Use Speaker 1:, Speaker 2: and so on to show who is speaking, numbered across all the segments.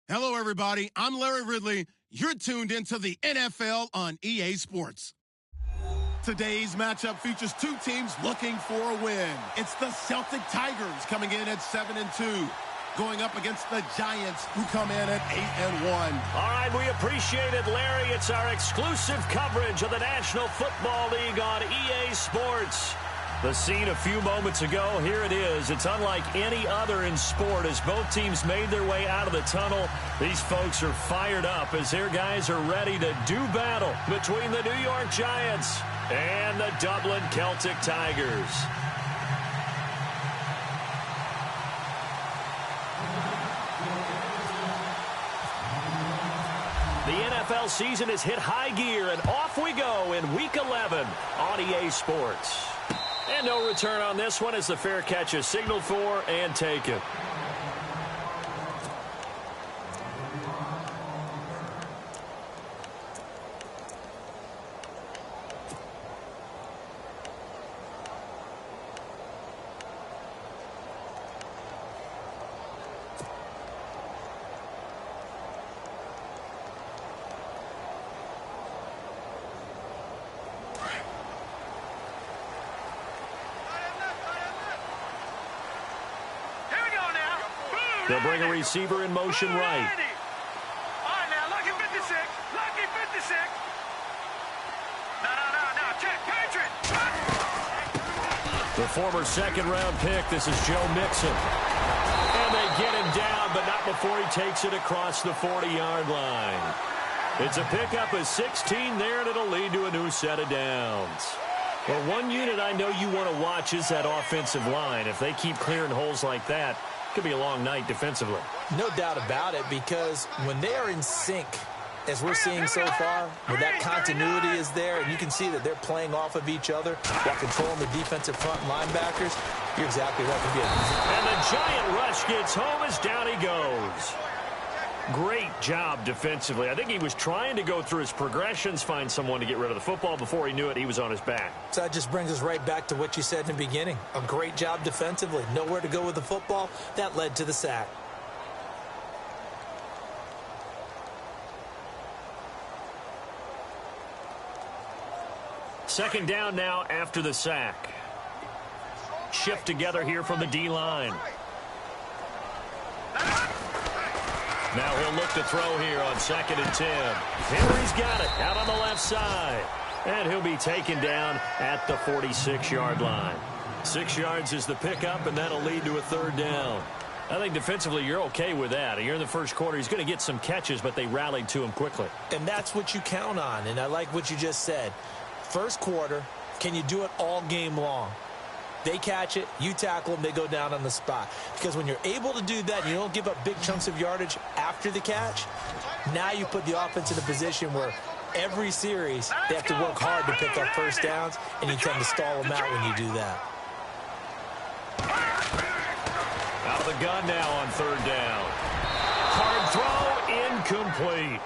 Speaker 1: Hello, everybody. I'm Larry Ridley. You're tuned into the NFL on EA Sports. Today's matchup features two teams looking for a win. It's the Celtic Tigers coming in at 7-2, going up against the Giants, who come in at 8-1.
Speaker 2: All right, we appreciate it, Larry. It's our exclusive coverage of the National Football League on EA Sports. The scene a few moments ago, here it is. It's unlike any other in sport as both teams made their way out of the tunnel. These folks are fired up as their guys are ready to do battle between the New York Giants and the Dublin Celtic Tigers. The NFL season has hit high gear, and off we go in Week 11 on EA Sports. And no return on this one as the fair catch is signaled for and taken. They'll bring a receiver in motion right.
Speaker 3: All right, now, lucky 56. Lucky 56. No. Check, Patriot.
Speaker 2: The former second-round pick, this is Joe Mixon. And they get him down, but not before he takes it across the 40-yard line. It's a pickup of 16 there, and it'll lead to a new set of downs. Well, one unit I know you want to watch is that offensive line. If they keep clearing holes like that, could be a long night defensively.
Speaker 4: No doubt about it, because when they are in sync, as we're seeing so far, where that continuity is there, and you can see that they're playing off of each other while controlling the defensive front linebackers, you're exactly right.
Speaker 2: And the giant rush gets home as down he goes. Great job defensively. I think he was trying to go through his progressions, find someone to get rid of the football. Before he knew it, he was on his back.
Speaker 4: So that just brings us right back to what you said in the beginning. A great job defensively. Nowhere to go with the football. That led to the sack.
Speaker 2: Second down now after the sack. Shift together here from the D-line. Now he'll look to throw here on 2nd and 10. Henry's got it out on the left side. And he'll be taken down at the 46-yard line. 6 yards is the pickup, and that'll lead to a third down. I think defensively you're okay with that. Here in the first quarter, he's going to get some catches, but they rallied to him quickly.
Speaker 4: And that's what you count on, and I like what you just said. First quarter, can you do it all game long? They catch it, you tackle them, they go down on the spot. Because when you're able to do that, and you don't give up big chunks of yardage after the catch, now you put the offense in a position where every series they have to work hard to pick up first downs, and you tend to stall them out when you do that.
Speaker 2: Out of the gun now on third down. Hard throw, incomplete.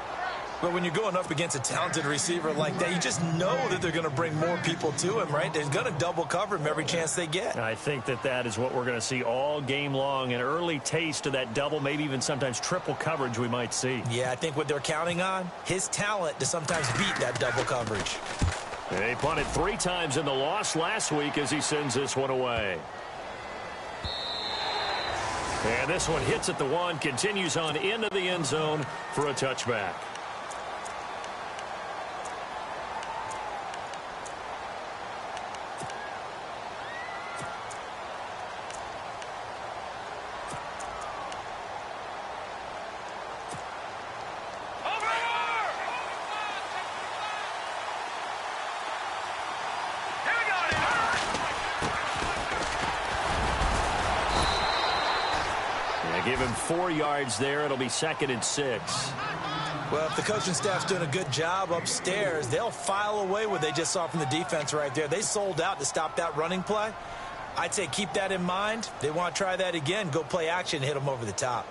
Speaker 4: But when you're going up against a talented receiver like that, you just know that they're going to bring more people to him, right? They're going to double cover him every chance they get.
Speaker 2: I think that is what we're going to see all game long. An early taste of that double, maybe even sometimes triple coverage we might see.
Speaker 4: Yeah, I think what they're counting on, his talent to sometimes beat that double coverage.
Speaker 2: They punted 3 times in the loss last week as he sends this one away. And this one hits at the 1, continues on into the end zone for a touchback. Give him 4 yards there. It'll be 2nd and 6.
Speaker 4: Well, if the coaching staff's doing a good job upstairs, they'll file away what they just saw from the defense right there. They sold out to stop that running play. I'd say keep that in mind. They want to try that again. Go play action, hit them over the top.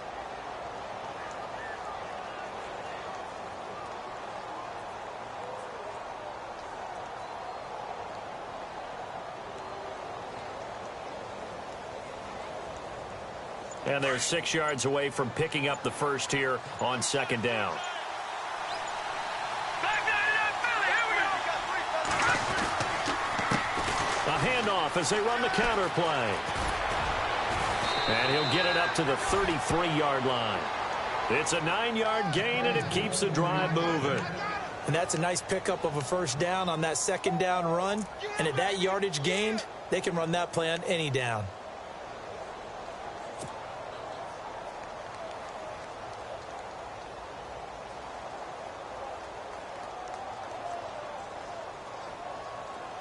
Speaker 2: And they're 6 yards away from picking up the first here on second down. A handoff as they run the counter play. And he'll get it up to the 33-yard line. It's a 9-yard gain, and it keeps the drive moving.
Speaker 4: And that's a nice pickup of a first down on that second down run. And at that yardage gained, they can run that play on any down.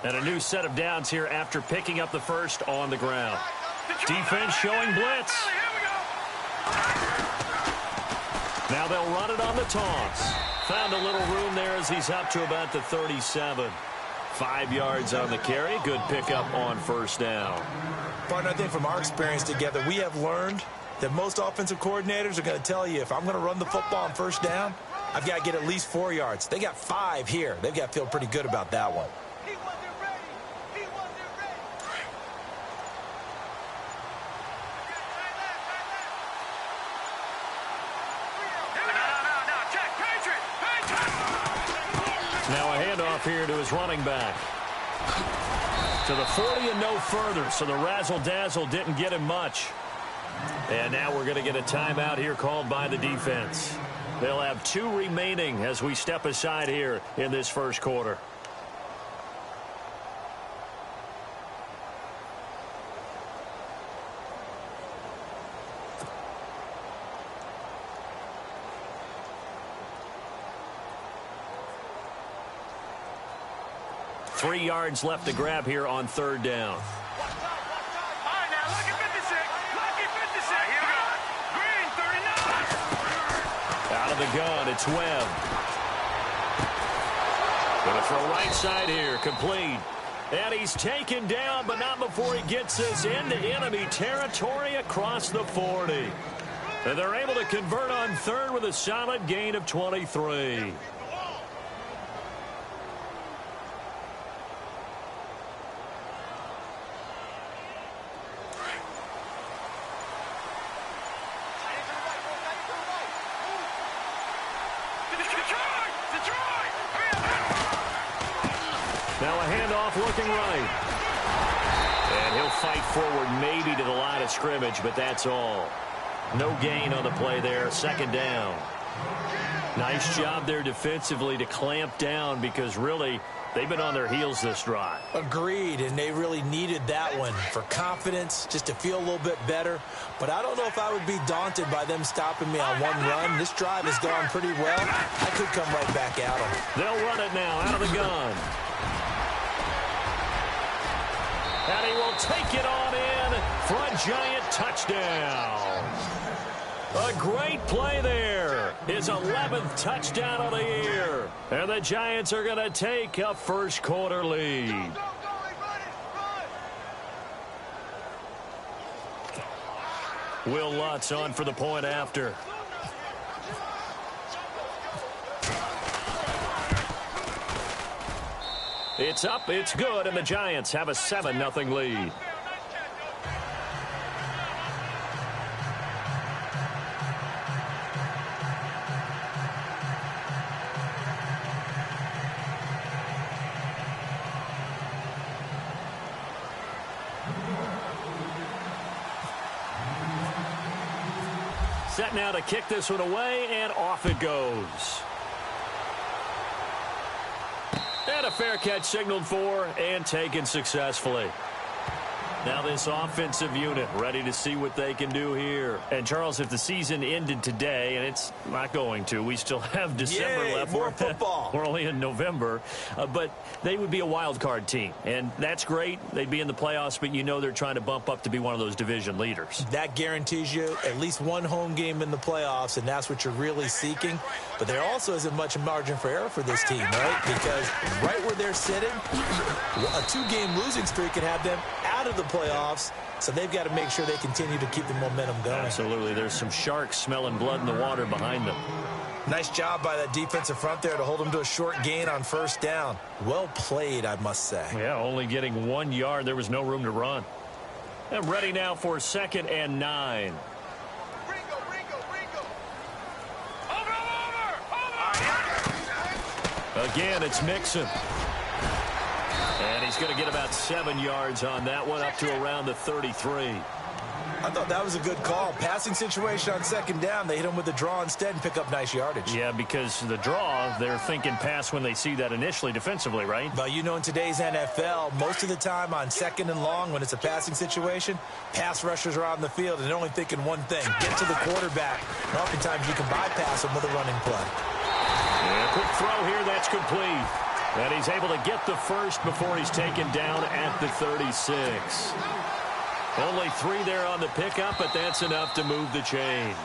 Speaker 2: And a new set of downs here after picking up the first on the ground. Defense showing blitz. Now they'll run it on the toss. Found a little room there as he's up to about the 37. 5 yards on the carry. Good pickup on first down.
Speaker 4: Partner, I think from our experience together, we have learned that most offensive coordinators are going to tell you, if I'm going to run the football on first down, I've got to get at least 4 yards. They got 5 here. They've got to feel pretty good about that one.
Speaker 2: Now a handoff here to his running back. To the 40 and no further, so the razzle-dazzle didn't get him much. And now we're going to get a timeout here called by the defense. They'll have 2 remaining as we step aside here in this first quarter. Three yards left to grab here on third down.
Speaker 3: All right, now, lucky 56. Lucky 56. Here we go. Green, 39.
Speaker 2: Out of the gun, it's Webb. Going to throw right side here, complete. And he's taken down, but not before he gets us into enemy territory across the 40. And they're able to convert on third with a solid gain of 23. Now a handoff looking right. And he'll fight forward maybe to the line of scrimmage, but that's all. No gain on the play there. Second down. Nice job there defensively to clamp down because really they've been on their heels this drive.
Speaker 4: Agreed, and they really needed that one for confidence, just to feel a little bit better. But I don't know if I would be daunted by them stopping me on one run. This drive has gone pretty well. I could come right back at them.
Speaker 2: They'll run it now out of the gun. And he will take it on in for a giant touchdown. A great play there. His 11th touchdown of the year. And the Giants are going to take a first quarter lead. Will Lutz on for the point after. It's up, it's good, and the Giants have a 7-0 lead. Set now to kick this one away, and off it goes. And a fair catch signaled for and taken successfully. Now this offensive unit ready to see what they can do here. And, Charles, if the season ended today, and it's not going to, we still have December left.
Speaker 4: More football.
Speaker 2: We're only in November. But they would be a wild card team. And that's great. They'd be in the playoffs, but you know they're trying to bump up to be one of those division leaders.
Speaker 4: That guarantees you at least one home game in the playoffs, and that's what you're really seeking. But there also isn't much margin for error for this team, right? Because right where they're sitting, a 2-game losing streak could have them out of the playoffs, so they've got to make sure they continue to keep the momentum going.
Speaker 2: Absolutely. There's some sharks smelling blood in the water behind them.
Speaker 4: Nice job by that defensive front there to hold them to a short gain on first down. Well played, I must say.
Speaker 2: Yeah, only getting 1 yard. There was no room to run. And ready now for 2nd and 9. Again, it's Mixon. And he's going to get about 7 yards on that one, up to around the 33.
Speaker 4: I thought that was a good call. Passing situation on second down. They hit him with the draw instead and pick up nice yardage.
Speaker 2: Yeah, because the draw, they're thinking pass when they see that initially defensively, right?
Speaker 4: But you know, in today's NFL, most of the time on second and long, when it's a passing situation, pass rushers are on the field and they're only thinking one thing: get to the quarterback. And oftentimes you can bypass them with a running play.
Speaker 2: Yeah, quick throw here, that's complete. And he's able to get the first before he's taken down at the 36. Only 3 there on the pickup, but that's enough to move the chains.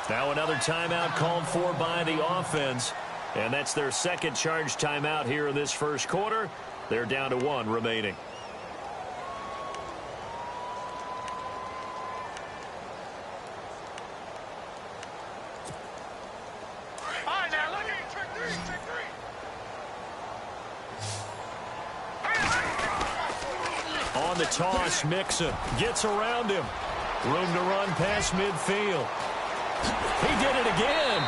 Speaker 2: Now another timeout called for by the offense, and that's their second charge timeout here in this first quarter. They're down to 1 remaining. On the toss, Mixon gets around him. Room to run past midfield. He did it again.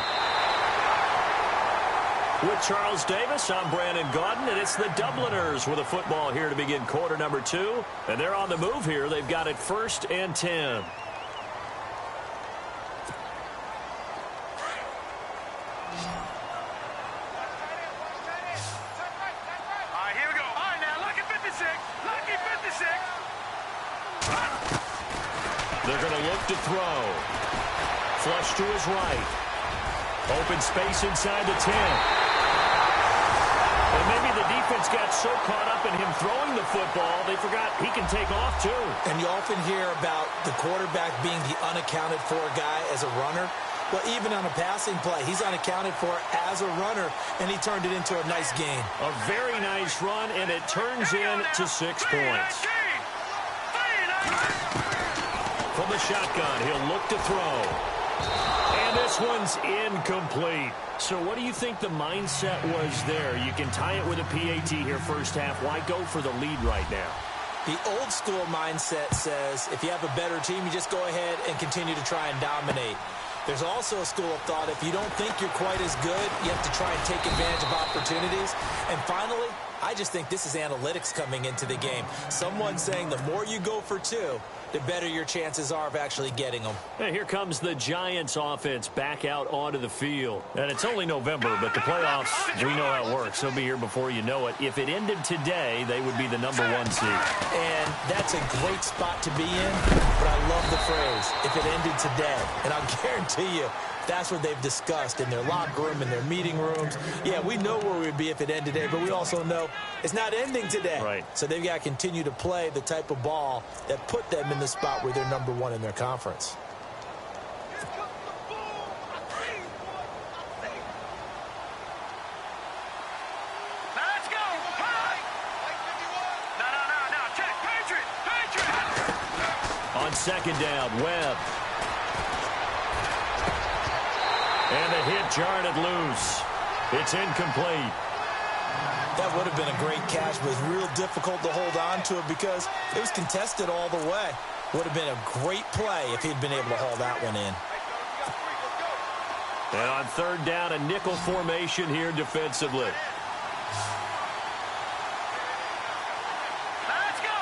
Speaker 2: With Charles Davis, I'm Brandon Gaudin, and it's the Dubliners with a football here to begin quarter number 2. And they're on the move here. They've got it 1st and 10. They're going to look to throw. Flush to his right. Open space inside the 10. And maybe the defense got so caught up in him throwing the football, they forgot he can take off too.
Speaker 4: And you often hear about the quarterback being the unaccounted for guy as a runner. Well, even on a passing play, he's unaccounted for as a runner, and he turned it into a nice gain.
Speaker 2: A very nice run, and it turns into 6 points. From the shotgun, he'll look to throw. And this one's incomplete. So what do you think the mindset was there? You can tie it with a PAT here first half. Why go for the lead right now?
Speaker 4: The old school mindset says if you have a better team, you just go ahead and continue to try and dominate. There's also a school of thought, if you don't think you're quite as good, you have to try and take advantage of opportunities. And finally, I just think this is analytics coming into the game. Someone saying the more you go for 2, the better your chances are of actually getting them.
Speaker 2: And here comes the Giants offense back out onto the field. And it's only November, but the playoffs, we know how it works. They'll be here before you know it. If it ended today, they would be the number 1 seed.
Speaker 4: And that's a great spot to be in, but I love the phrase, if it ended today. And I'll guarantee you, that's what they've discussed in their locker room, in their meeting rooms. Yeah, we know where we'd be if it ended today, but we also know it's not ending today.
Speaker 2: Right.
Speaker 4: So they've got to continue to play the type of ball that put them in the spot where they're number 1 in their conference.
Speaker 3: Let's go! No, check! Patriot!
Speaker 2: On second down, Webb. And the hit jarred it loose. It's incomplete.
Speaker 4: That would have been a great catch, but it was real difficult to hold on to it because it was contested all the way. Would have been a great play if he'd been able to haul that one in.
Speaker 2: And on third down, a nickel formation here defensively.
Speaker 3: Let's go!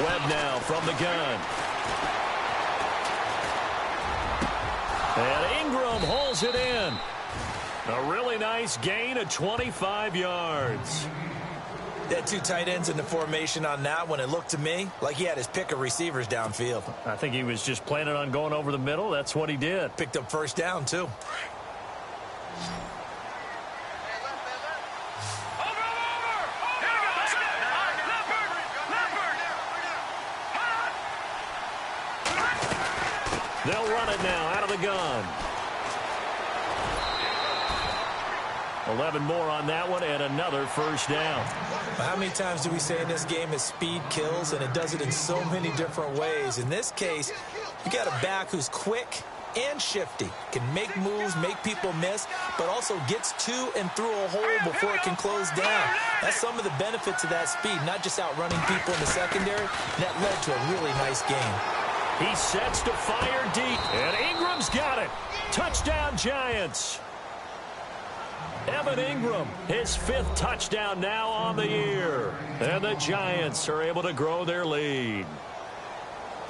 Speaker 2: Webb now from the gun. And Ingram hauls it in. A really nice gain of 25 yards.
Speaker 4: They had 2 tight ends in the formation on that one. It looked to me like he had his pick of receivers downfield.
Speaker 2: I think he was just planning on going over the middle. That's what he did.
Speaker 4: Picked up first down, too.
Speaker 2: They'll run it now out of the gun. 11 more on that one and another first down.
Speaker 4: How many times do we say in this game that speed kills, and it does it in so many different ways? In this case, you got a back who's quick and shifty, can make moves, make people miss, but also gets to and through a hole before it can close down. That's some of the benefits of that speed, not just outrunning people in the secondary. And that led to a really nice game.
Speaker 2: He sets to fire deep, and Ingram's got it. Touchdown. Touchdown, Giants. Evan Ingram, his 5th touchdown now on the year. And the Giants are able to grow their lead.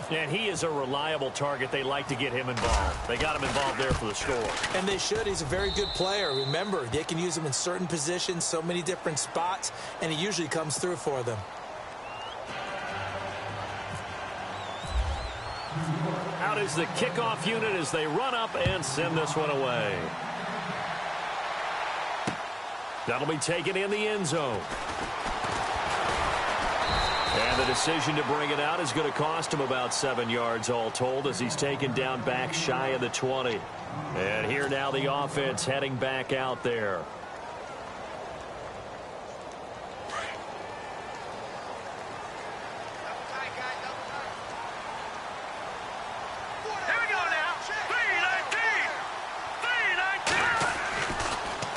Speaker 2: And he is a reliable target. They like to get him involved. They got him involved there for the score.
Speaker 4: And they should. He's a very good player. Remember, they can use him in certain positions, so many different spots, and he usually comes through for them.
Speaker 2: Out is the kickoff unit as they run up and send this one away. That'll be taken in the end zone. And the decision to bring it out is going to cost him about 7 yards all told as he's taken down back shy of the 20. And here now the offense heading back out there.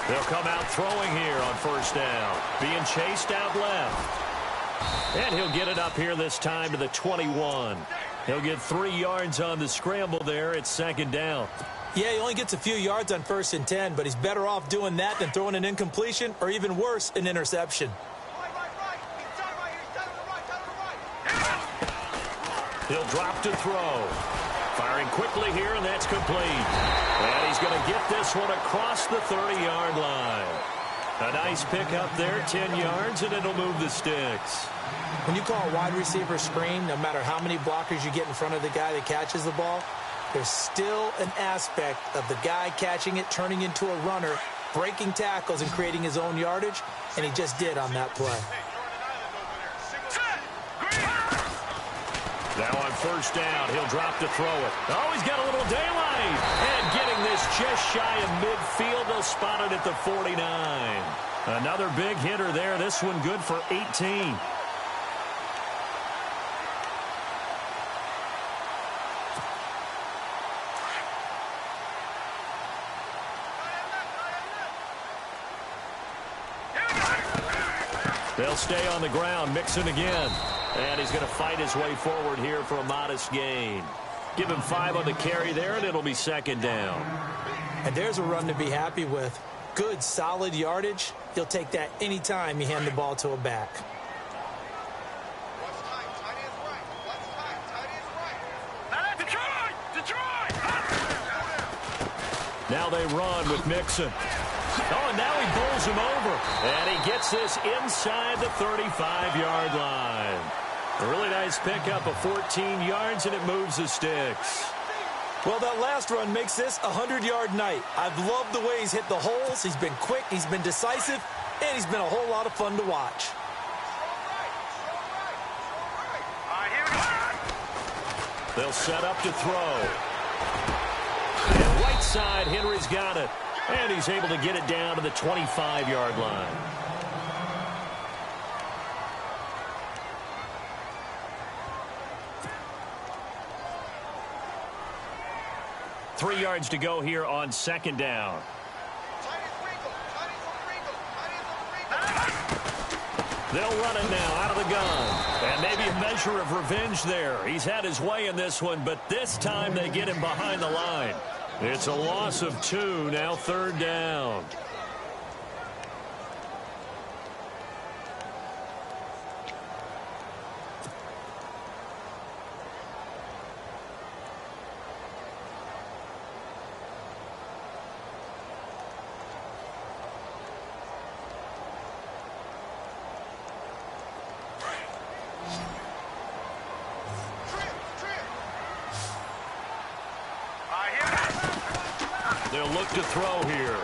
Speaker 2: They'll come out throwing here on first down. Being chased out left. And he'll get it up here this time to the 21. He'll get 3 yards on the scramble there. It's second down.
Speaker 4: Yeah, he only gets a few yards on 1st and 10, but he's better off doing that than throwing an incompletion or even worse, an interception.
Speaker 2: He'll drop to throw. Firing quickly here, and that's complete. And he's going to get this one across the 30-yard line. A nice pickup there, 10 yards, and it'll move the sticks.
Speaker 4: When you call a wide receiver screen, no matter how many blockers you get in front of the guy that catches the ball, there's still an aspect of the guy catching it, turning into a runner, breaking tackles, and creating his own yardage, and he just did on that play.
Speaker 2: Now on first down, he'll drop to throw it. Oh, he's got a little daylight. And getting this just shy of midfield, they'll spot it at the 49. Another big hitter there. This one good for 18. They'll stay on the ground, Mixon again. And he's going to fight his way forward here for a modest gain. Give him 5 on the carry there, and it'll be second down.
Speaker 4: And there's a run to be happy with. Good, solid yardage. He'll take that anytime you hand the ball to a back.
Speaker 2: Now they run with Mixon. Oh, and now he bowls him over. And he gets this inside the 35-yard line. A really nice pickup of 14 yards, and it moves the sticks.
Speaker 4: Well, that last run makes this a 100-yard night. I've loved the way he's hit the holes. He's been quick, he's been decisive, and he's been a whole lot of fun to watch.
Speaker 2: They'll set up to throw. And right side, Henry's got it. And he's able to get it down to the 25-yard line. Three yards to go here on second down. They'll run it now out of the gun. And maybe a measure of revenge there. He's had his way in this one, but this time they get him behind the line. It's a loss of 2, now third down. They'll look to throw here.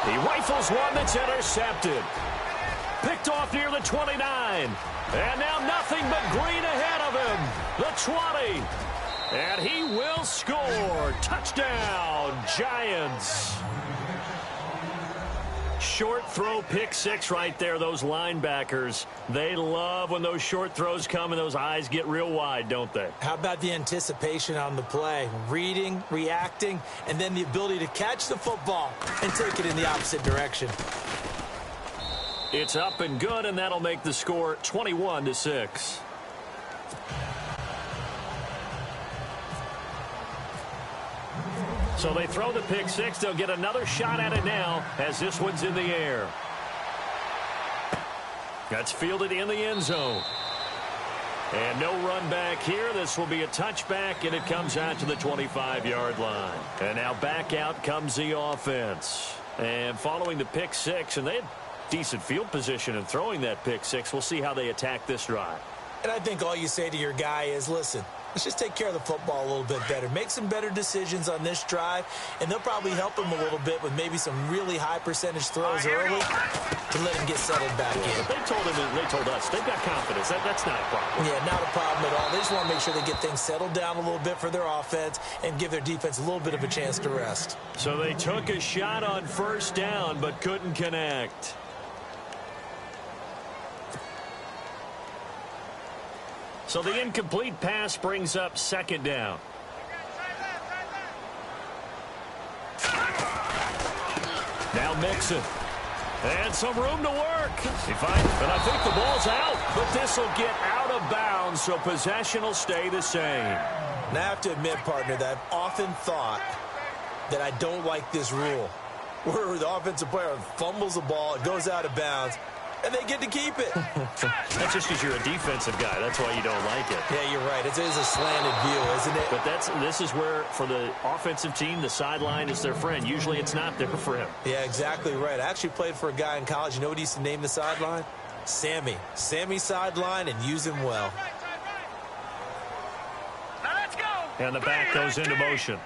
Speaker 2: He rifles one that's intercepted. Picked off near the 29. And now nothing but green ahead of him. The 20. And he will score. Touchdown, Giants. Short throw, pick six right there. Those linebackers, they love when those short throws come and those eyes get real wide, don't they?
Speaker 4: How about the anticipation on the play? Reading, reacting, and then the ability to catch the football and take it in the opposite direction.
Speaker 2: It's up and good, and that'll make the score 21-6. So they throw the pick six. They'll get another shot at it now as this one's in the air. That's fielded in the end zone. And no run back here. This will be a touchback, and it comes out to the 25-yard line. And now back out comes the offense. And following the pick six, and they had decent field position in throwing that pick six. We'll see how they attack this drive.
Speaker 4: And I think all you say to your guy is, listen, let's just take care of the football a little bit better. Make some better decisions on this drive, and they'll probably help him a little bit with maybe some really high percentage throws early to let him get settled back in.
Speaker 2: They told him, and they told us, they've got confidence. That's not a problem.
Speaker 4: Yeah, not a problem at all. They just want to make sure they get things settled down a little bit for their offense and give their defense a little bit of a chance to rest.
Speaker 2: So they took a shot on first down but couldn't connect. So the incomplete pass brings up second down. Now Mixon. And some room to work. And I think the ball's out, but this will get out of bounds, so possession will stay the same.
Speaker 4: And I have to admit, partner, that I've often thought that I don't like this rule, where the offensive player fumbles the ball, it goes out of bounds, and they get to keep it.
Speaker 2: That's just because you're a defensive guy. That's why you don't like it.
Speaker 4: Yeah, you're right. It is a slanted view, isn't it?
Speaker 2: But this is where, for the offensive team, the sideline is their friend. Usually it's not there for him.
Speaker 4: Yeah, exactly right. I actually played for a guy in college. You know what he used to name the sideline? Sammy. Sammy sideline, and use him well.
Speaker 3: Now let's go.
Speaker 2: And the back goes into motion.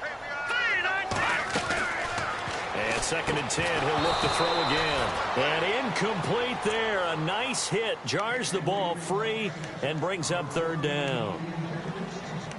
Speaker 2: And 2nd and 10, he'll look to throw again. And incomplete there. A nice hit. Jars the ball free and brings up 3rd down.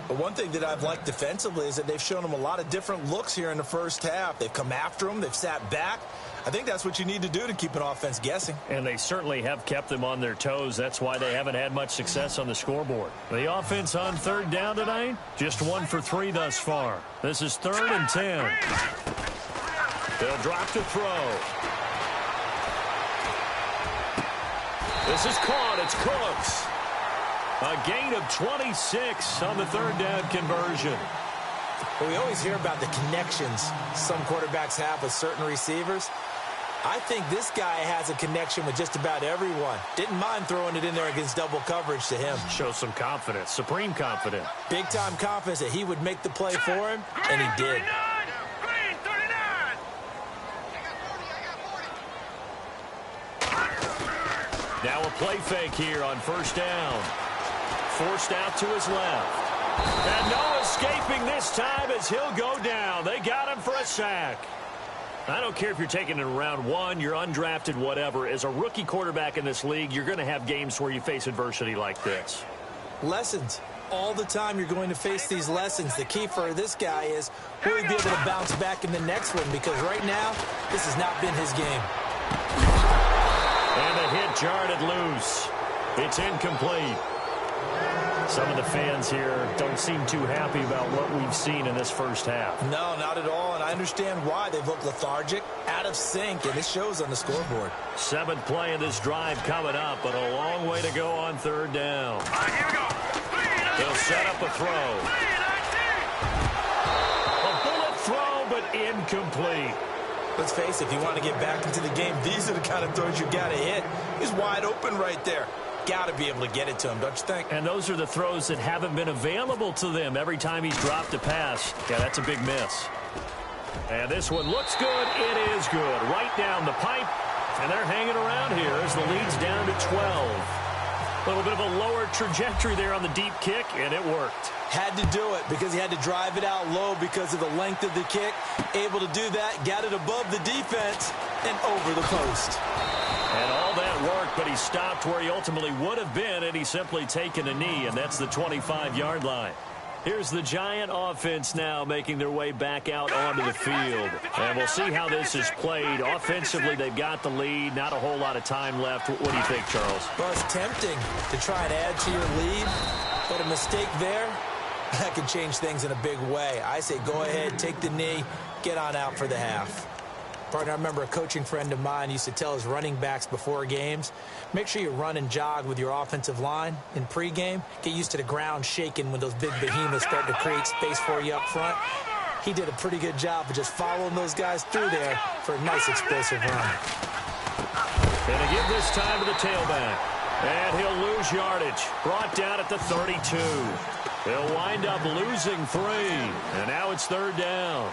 Speaker 4: But one thing that I've liked defensively is that they've shown him a lot of different looks here in the first half. They've come after him. They've sat back. I think that's what you need to do to keep an offense guessing.
Speaker 2: And they certainly have kept them on their toes. That's why they haven't had much success on the scoreboard. The offense on 3rd down tonight, just 1 for 3 thus far. This is 3rd and 10. They'll drop to throw. This is caught. It's Cooks. A gain of 26 on the 3rd down conversion.
Speaker 4: Well, we always hear about the connections some quarterbacks have with certain receivers. I think this guy has a connection with just about everyone. Didn't mind throwing it in there against double coverage to him.
Speaker 2: Shows some confidence, supreme confidence.
Speaker 4: Big-time confidence that he would make the play for him, and he did.
Speaker 2: Now a play fake here on 1st down. Forced out to his left. And no escaping this time as he'll go down. They got him for a sack. I don't care if you're taking it in round 1, you're undrafted, whatever. As a rookie quarterback in this league, you're going to have games where you face adversity like this.
Speaker 4: Lessons. All the time you're going to face these lessons. The key for this guy is, will he be able to bounce back in the next one? Because right now, this has not been his game.
Speaker 2: And the hit jarred it loose. It's incomplete. Some of the fans here don't seem too happy about what we've seen in this first half.
Speaker 4: No, not at all, and I understand why. They've looked lethargic, out of sync, and it shows on the scoreboard.
Speaker 2: 7th play of this drive coming up, but a long way to go on 3rd down.
Speaker 3: Here we go.
Speaker 2: He'll set up a throw. A bullet throw, but incomplete.
Speaker 4: Let's face it, if you want to get back into the game, these are the kind of throws you got to hit. He's wide open right there. Got to be able to get it to him, don't you think?
Speaker 2: And those are the throws that haven't been available to them every time he's dropped a pass. Yeah, that's a big miss. And this one looks good. It is good. Right down the pipe. And they're hanging around here as the lead's down to 12. A little bit of a lower trajectory there on the deep kick, and it worked.
Speaker 4: Had to do it because he had to drive it out low because of the length of the kick. Able to do that, got it above the defense and over the post.
Speaker 2: And all that worked, but he stopped where he ultimately would have been, and he's simply taken a knee, and that's the 25-yard line. Here's the Giant offense now making their way back out onto the field. And we'll see how this is played. Offensively, they've got the lead. Not a whole lot of time left. What do you think, Charles?
Speaker 4: Well, it's tempting to try and add to your lead, but a mistake there, that can change things in a big way. I say go ahead, take the knee, get on out for the half. Partner, I remember a coaching friend of mine used to tell his running backs before games, make sure you run and jog with your offensive line in pregame. Get used to the ground shaking when those big behemoths start to create space for you up front. He did a pretty good job of just following those guys through there for a nice explosive run.
Speaker 2: Going to give this time to the tailback. And he'll lose yardage. Brought down at the 32. He'll wind up losing 3. And now it's 3rd down.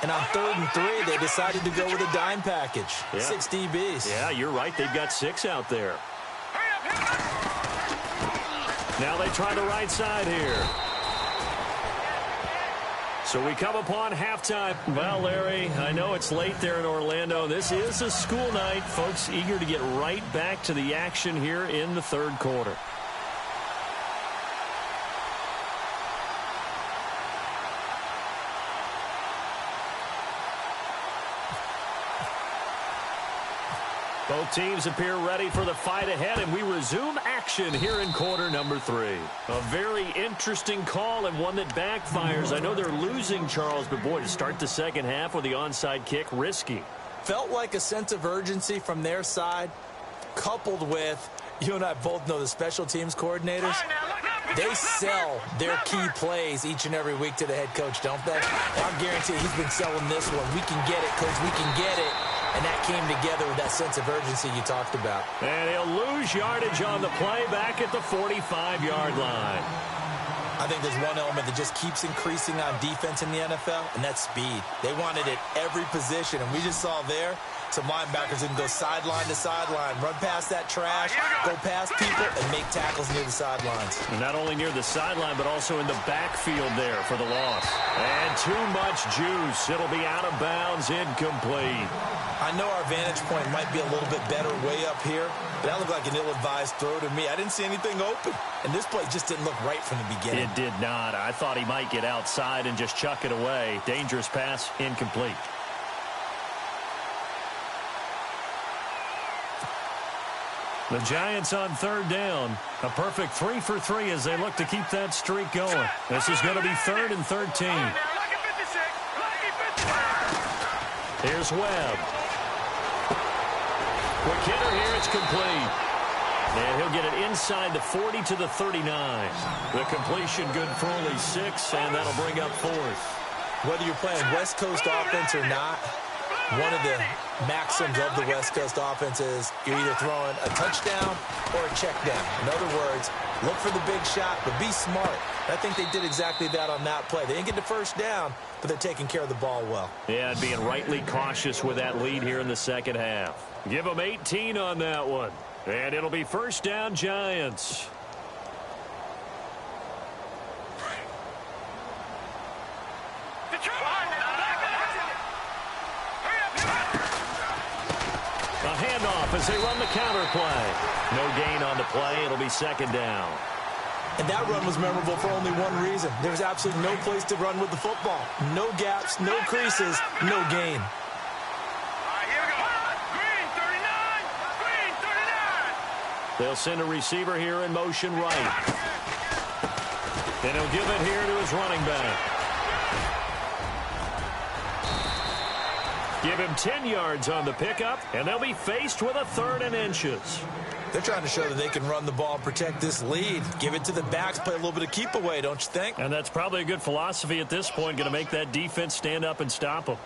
Speaker 4: And on 3rd and 3, they decided to go with a dime package. Yeah. 6 DBs.
Speaker 2: Yeah, you're right. They've got 6 out there. Now they try the right side here. So we come upon halftime. Well, Larry, I know it's late there in Orlando. This is a school night. Folks eager to get right back to the action here in the 3rd quarter. Both teams appear ready for the fight ahead, and we resume action here in quarter number 3. A very interesting call and one that backfires. I know they're losing, Charles, but boy, to start the second half with the onside kick, risky.
Speaker 4: Felt like a sense of urgency from their side, coupled with, you and I both know the special teams coordinators. They sell their key plays each and every week to the head coach, don't they? I guarantee he's been selling this one. We can get it, coach. We can get it. And that came together with that sense of urgency you talked about.
Speaker 2: And he'll lose yardage on the play back at the 45-yard line.
Speaker 4: I think there's one element that just keeps increasing on defense in the NFL, and that's speed. They want it at every position, and we just saw there some linebackers that can go sideline to sideline, run past that trash, go past people, and make tackles near the sidelines.
Speaker 2: And not only near the sideline, but also in the backfield there for the loss. And too much juice. It'll be out of bounds, incomplete.
Speaker 4: I know our vantage point might be a little bit better way up here, but that looked like an ill-advised throw to me. I didn't see anything open, and this play just didn't look right from the beginning.
Speaker 2: It did not. I thought he might get outside and just chuck it away. Dangerous pass, incomplete. The Giants on 3rd down. A perfect 3 for 3 as they look to keep that streak going. This is going to be 3rd and 13. Here's Webb. Quick hitter here, it's complete. And he'll get it inside the 40 to the 39. The completion good for only 6, and that'll bring up 4th.
Speaker 4: Whether you're playing West Coast offense or not, one of the maxims of the West Coast offense is you're either throwing a touchdown or a check down. In other words, look for the big shot, but be smart. I think they did exactly that on that play. They didn't get the first down, but they're taking care of the ball well.
Speaker 2: Yeah, and being rightly cautious with that lead here in the second half. Give them 18 on that one. And it'll be 1st down, Giants. A handoff as they run the counter play. No gain on the play. It'll be 2nd down.
Speaker 4: And that run was memorable for only one reason. There was absolutely no place to run with the football. No gaps, no creases, no gain.
Speaker 2: They'll send a receiver here in motion right. And he'll give it here to his running back. Give him 10 yards on the pickup, and they'll be faced with a 3rd and inches.
Speaker 4: They're trying to show that they can run the ball and protect this lead. Give it to the backs, play a little bit of keep away, don't you think?
Speaker 2: And that's probably a good philosophy at this point, going to make that defense stand up and stop them.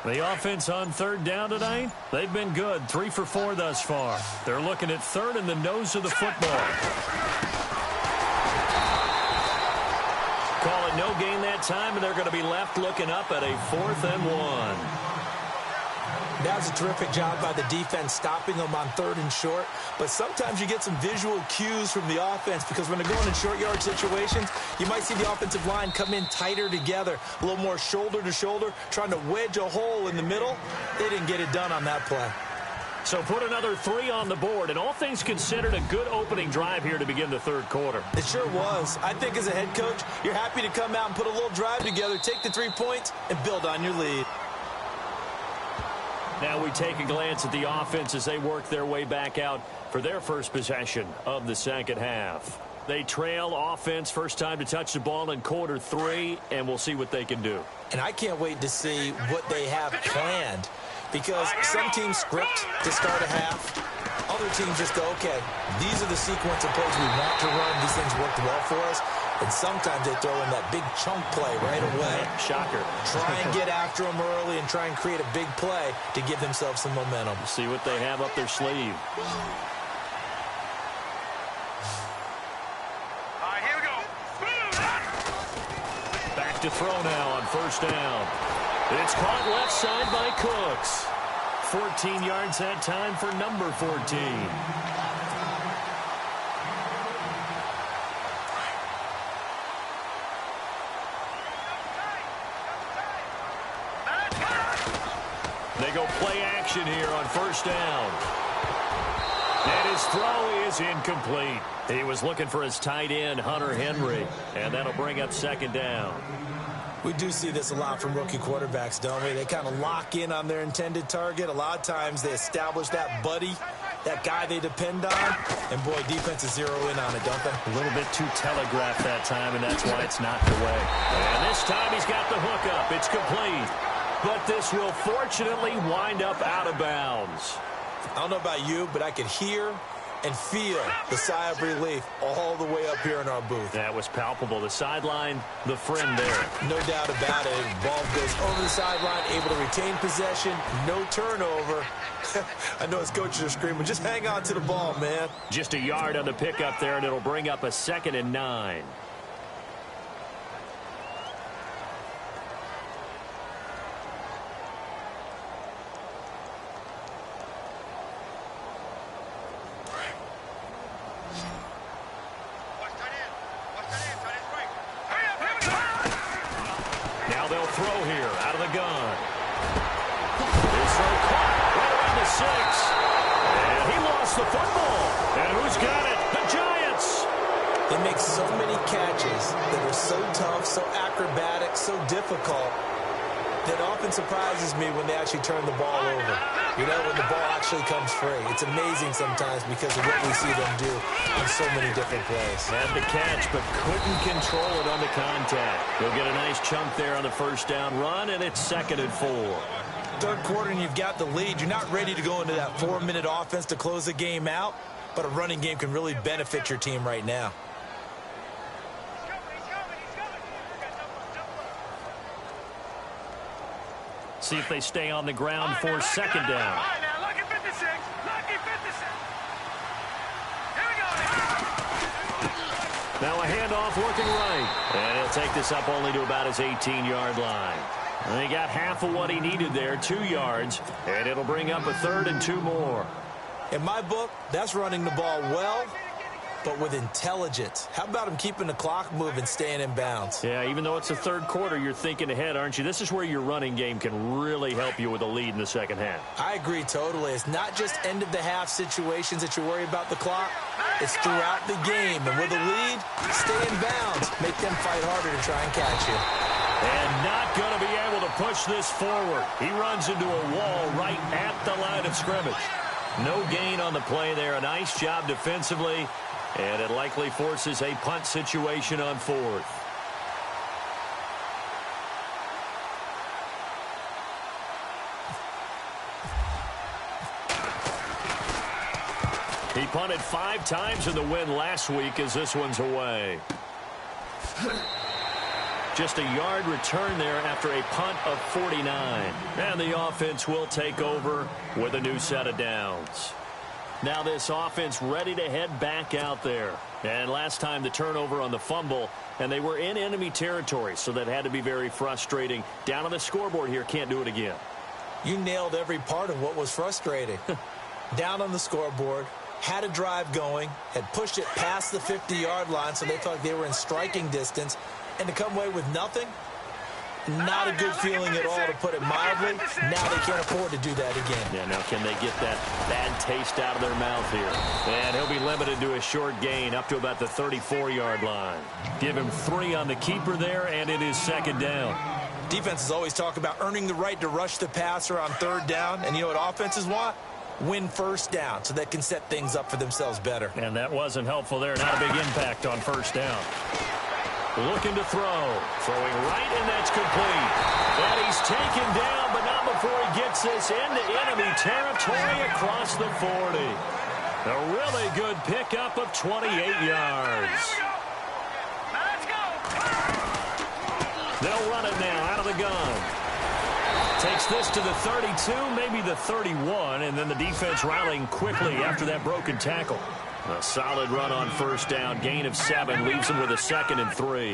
Speaker 2: The offense on 3rd down tonight, they've been good. 3 for 4 thus far. They're looking at 3rd in the nose of the football. Call it no gain that time, and they're going to be left looking up at a 4th and 1.
Speaker 4: That was a terrific job by the defense stopping them on 3rd and short. But sometimes you get some visual cues from the offense because when they're going in short yard situations, you might see the offensive line come in tighter together, a little more shoulder to shoulder, trying to wedge a hole in the middle. They didn't get it done on that play.
Speaker 2: So put another 3 on the board, and all things considered, a good opening drive here to begin the third quarter.
Speaker 4: It sure was. I think as a head coach, you're happy to come out and put a little drive together, take the 3 points, and build on your lead.
Speaker 2: Now we take a glance at the offense as they work their way back out for their first possession of the second half. They trail offense, first time to touch the ball in quarter 3, and we'll see what they can do.
Speaker 4: And I can't wait to see what they have planned, because some teams script to start a half. Other teams just go, okay, these are the sequence of plays we want to run. These things worked well for us. And sometimes they throw in that big chunk play right away.
Speaker 2: Shocker.
Speaker 4: Try and get after them early and try and create a big play to give themselves some momentum.
Speaker 2: See what they have up their sleeve.
Speaker 3: All right, here we go.
Speaker 2: Back to throw now on first down. It's caught left side by Cooks. 14 yards that time for number 14. They go play action here on first down. And his throw is incomplete. He was looking for his tight end, Hunter Henry, and that'll bring up second down.
Speaker 4: We do see this a lot from rookie quarterbacks, don't we? They kind of lock in on their intended target. A lot of times they establish that buddy, that guy they depend on, and boy, defenses zero in on it, don't they?
Speaker 2: A little bit too telegraphed that time, and that's why it's knocked away. And this time he's got the hook up. It's complete. But this will fortunately wind up out of bounds.
Speaker 4: I don't know about you, but I could hear and feel the sigh of relief all the way up here in our booth.
Speaker 2: That was palpable. The sideline, the friend there.
Speaker 4: No doubt about it. Ball goes over the sideline, able to retain possession, no turnover. I know his coaches are screaming, just hang on to the ball, man.
Speaker 2: Just a yard on the pickup there, and it'll bring up a 2nd and 9. Throw here out of the gun. His throw caught right around the 6. And he lost the football. And who's got it? The Giants.
Speaker 4: They make so many catches that are so tough, so acrobatic, so difficult, that often surprises me when they actually turn the ball over. You know, when the ball actually comes free. It's amazing sometimes because of what we see them do on so many different plays.
Speaker 2: Had the catch, but couldn't control it on the contact. He'll get a nice chunk there on the first down run, and it's 2nd and 4.
Speaker 4: Third quarter, and you've got the lead. You're not ready to go into that 4-minute offense to close the game out, but a running game can really benefit your team right now.
Speaker 2: See if they stay on the ground for second down.
Speaker 3: All right, now, lucky 56. Lucky 56. Here we go.
Speaker 2: Now a handoff working right. And he'll take this up only to about his 18-yard line. And he got half of what he needed there, 2 yards. And it'll bring up a 3rd and 2 more.
Speaker 4: In my book, that's running the ball well, but with intelligence. How about him keeping the clock moving, staying in bounds?
Speaker 2: Yeah, even though it's the third quarter, you're thinking ahead, aren't you? This is where your running game can really help you with a lead in the second half.
Speaker 4: I agree totally. It's not just end-of-the-half situations that you worry about the clock. It's throughout the game. And with a lead, stay in bounds. Make them fight harder to try and catch you.
Speaker 2: And not going to be able to push this forward. He runs into a wall right at the line of scrimmage. No gain on the play there. A nice job defensively. And it likely forces a punt situation on 4th. He punted 5 times in the win last week as this one's away. Just a yard return there after a punt of 49. And the offense will take over with a new set of downs. Now this offense ready to head back out there. And last time the turnover on the fumble, and they were in enemy territory, so that had to be very frustrating. Down on the scoreboard here, can't do it again.
Speaker 4: You nailed every part of what was frustrating. Down on the scoreboard, had a drive going, had pushed it past the 50-yard line, so they felt like they were in striking distance, and to come away with nothing, Not a good feeling at all, to put it mildly. Now they can't afford to do that again.
Speaker 2: Yeah, now can they get that bad taste out of their mouth here? And he'll be limited to a short gain up to about the 34-yard line. Give him 3 on the keeper there, and it is second down.
Speaker 4: Defenses always talk about earning the right to rush the passer on third down. And you know what offenses want? Win first down so they can set things up for themselves better.
Speaker 2: And that wasn't helpful there. Not a big impact on first down. Looking to throw. Throwing right, and that's complete. And he's taken down, but not before he gets this into enemy territory across the 40. A really good pickup of 28 yards.
Speaker 3: Let's go.
Speaker 2: They'll run it now out of the gun. Takes this to the 32, maybe the 31, and then the defense rallying quickly after that broken tackle. A solid run on first down. Gain of 7 leaves them with a 2nd and 3.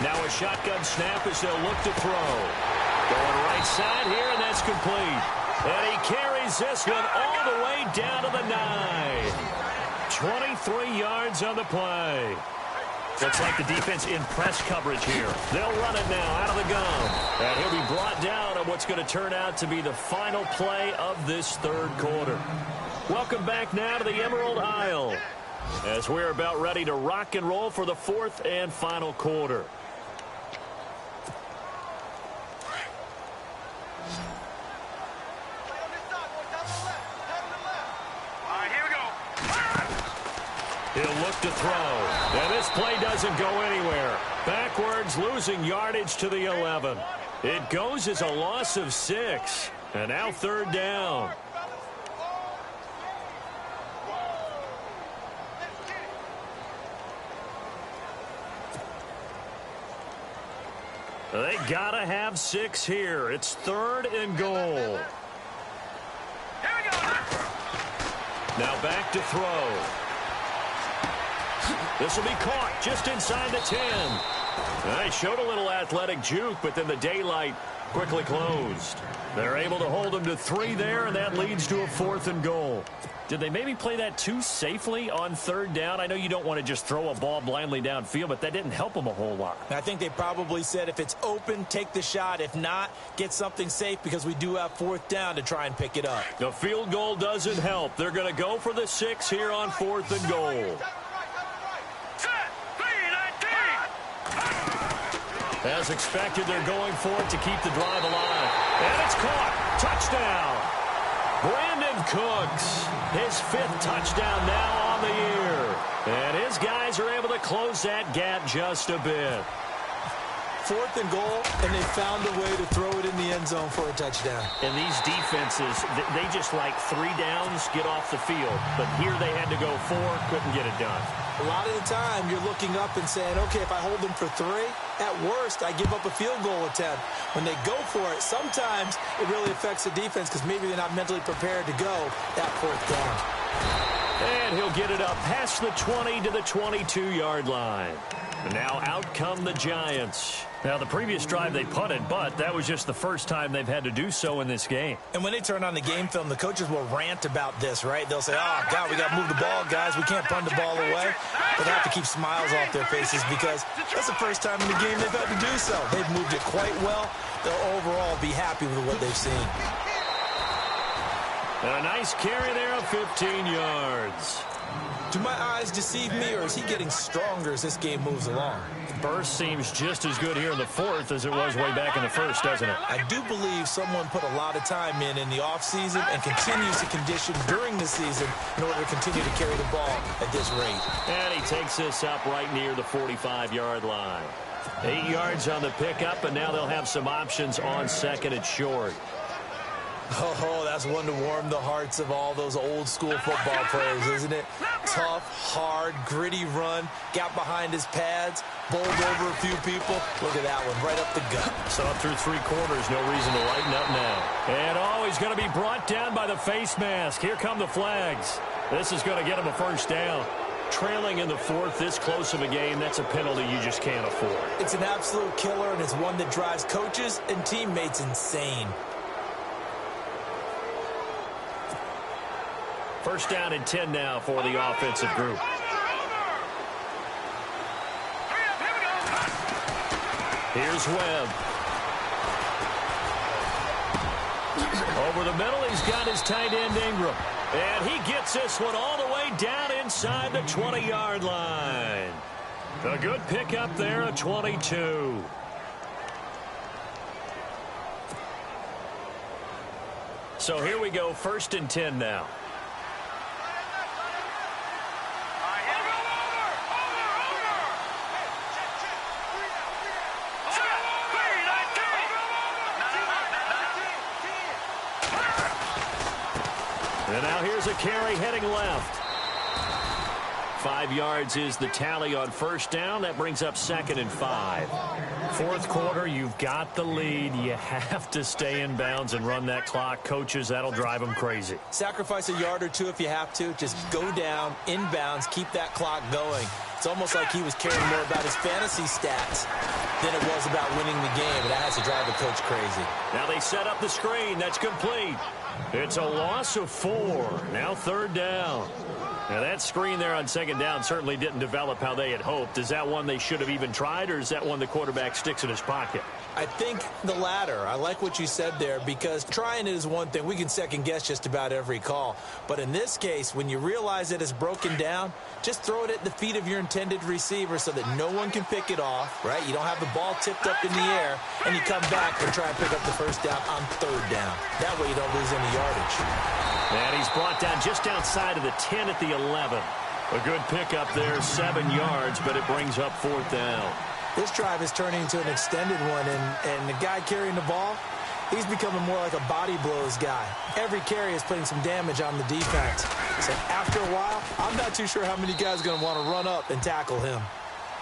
Speaker 2: Now a shotgun snap as they'll look to throw. Going right side here, and that's complete. And he carries this one all the way down to the 9. 23 yards on the play. Looks like the defense in press coverage here. They'll run it now out of the gun. And he'll be brought down on what's going to turn out to be the final play of this third quarter. Welcome back now to the Emerald Isle as we're about ready to rock and roll for the 4th and final quarter.
Speaker 3: All right, here we go.
Speaker 2: He'll look to throw. And this play doesn't go anywhere. Backwards, losing yardage to the 11. It goes as a loss of 6. And now third down. They gotta have 6 here. It's 3rd and goal.
Speaker 3: Here we go.
Speaker 2: Now back to throw. This will be caught just inside the 10. They showed a little athletic juke, but then the daylight quickly closed. They're able to hold them to 3 there, and that leads to a 4th and goal. Did they maybe play that too safely on third down? I know you don't want to just throw a ball blindly downfield, but that didn't help them a whole lot.
Speaker 4: I think they probably said if it's open, take the shot. If not, get something safe because we do have 4th down to try and pick it up.
Speaker 2: The field goal doesn't help. They're going to go for the 6 here on 4th and goal. As expected, they're going for it to keep the drive alive. And it's caught. Touchdown. Brandon Cooks, his 5th touchdown now on the year. And his guys are able to close that gap just a bit.
Speaker 4: 4th and goal, and they found a way to throw it in the end zone for a touchdown.
Speaker 2: And these defenses, they just like 3 downs, get off the field. But here they had to go 4, couldn't get it done.
Speaker 4: A lot of the time, you're looking up and saying, okay, if I hold them for 3, at worst, I give up a field goal attempt. When they go for it, sometimes it really affects the defense because maybe they're not mentally prepared to go that 4th down.
Speaker 2: And he'll get it up past the 20 to the 22-yard line. And now out come the Giants. Now, the previous drive they punted, but that was just the first time they've had to do so in this game.
Speaker 4: And when they turn on the game film, the coaches will rant about this, right? They'll say, oh, God, we got to move the ball, guys. We can't punt the ball away. But they have to keep smiles off their faces because that's the first time in the game they've had to do so. They've moved it quite well. They'll overall be happy with what they've seen.
Speaker 2: And a nice carry there of 15 yards.
Speaker 4: Do my eyes deceive me, or is he getting stronger as this game moves along?
Speaker 2: Burst seems just as good here in the 4th as it was way back in the 1st, doesn't it?
Speaker 4: I do believe someone put a lot of time in the offseason and continues to condition during the season in order to continue to carry the ball at this rate.
Speaker 2: And he takes this up right near the 45-yard line. 8 yards on the pickup, and now they'll have some options on 2nd and short.
Speaker 4: Oh, that's one to warm the hearts of all those old school football players, isn't it? Tough, hard, gritty run, got behind his pads, bowled over a few people. Look at that one, right up the gut.
Speaker 2: So up through 3 quarters, no reason to lighten up now. And he's going to be brought down by the face mask. Here come the flags. This is going to get him a first down. Trailing in the 4th, this close of a game, that's a penalty you just can't afford.
Speaker 4: It's an absolute killer, and it's one that drives coaches and teammates insane.
Speaker 2: First down and 10 now for the offensive group. Here's Webb. Over the middle, he's got his tight end Ingram. And he gets this one all the way down inside the 20-yard line. A good pickup there, a 22. So here we go, 1st and 10 now. And now here's a carry heading left. 5 yards is the tally on 1st down. That brings up 2nd and 5. 4th quarter, you've got the lead. You have to stay in bounds and run that clock. Coaches, that'll drive them crazy.
Speaker 4: Sacrifice a yard or two if you have to. Just go down, in bounds, keep that clock going. It's almost like he was caring more about his fantasy stats than it was about winning the game. And that has to drive the coach crazy.
Speaker 2: Now they set up the screen. That's complete. It's a loss of 4. Now 3rd down. Now that screen there on 2nd down certainly didn't develop how they had hoped. Is that one they should have even tried, or is that one the quarterback sticks in his pocket?
Speaker 4: I think the latter. I like what you said there, because trying it is one thing. We can second guess just about every call. But in this case, when you realize it is broken down, just throw it at the feet of your intended receiver so that no one can pick it off, right? You don't have the ball tipped up in the air, and you come back and try and pick up the 1st down on 3rd down. That way you don't lose any yardage.
Speaker 2: And he's brought down just outside of the 10 at the 11. A good pickup there, 7 yards, but it brings up 4th down.
Speaker 4: This drive is turning into an extended one, and the guy carrying the ball, he's becoming more like a body blows guy. Every carry is putting some damage on the defense. So after a while, I'm not too sure how many guys are going to want to run up and tackle him.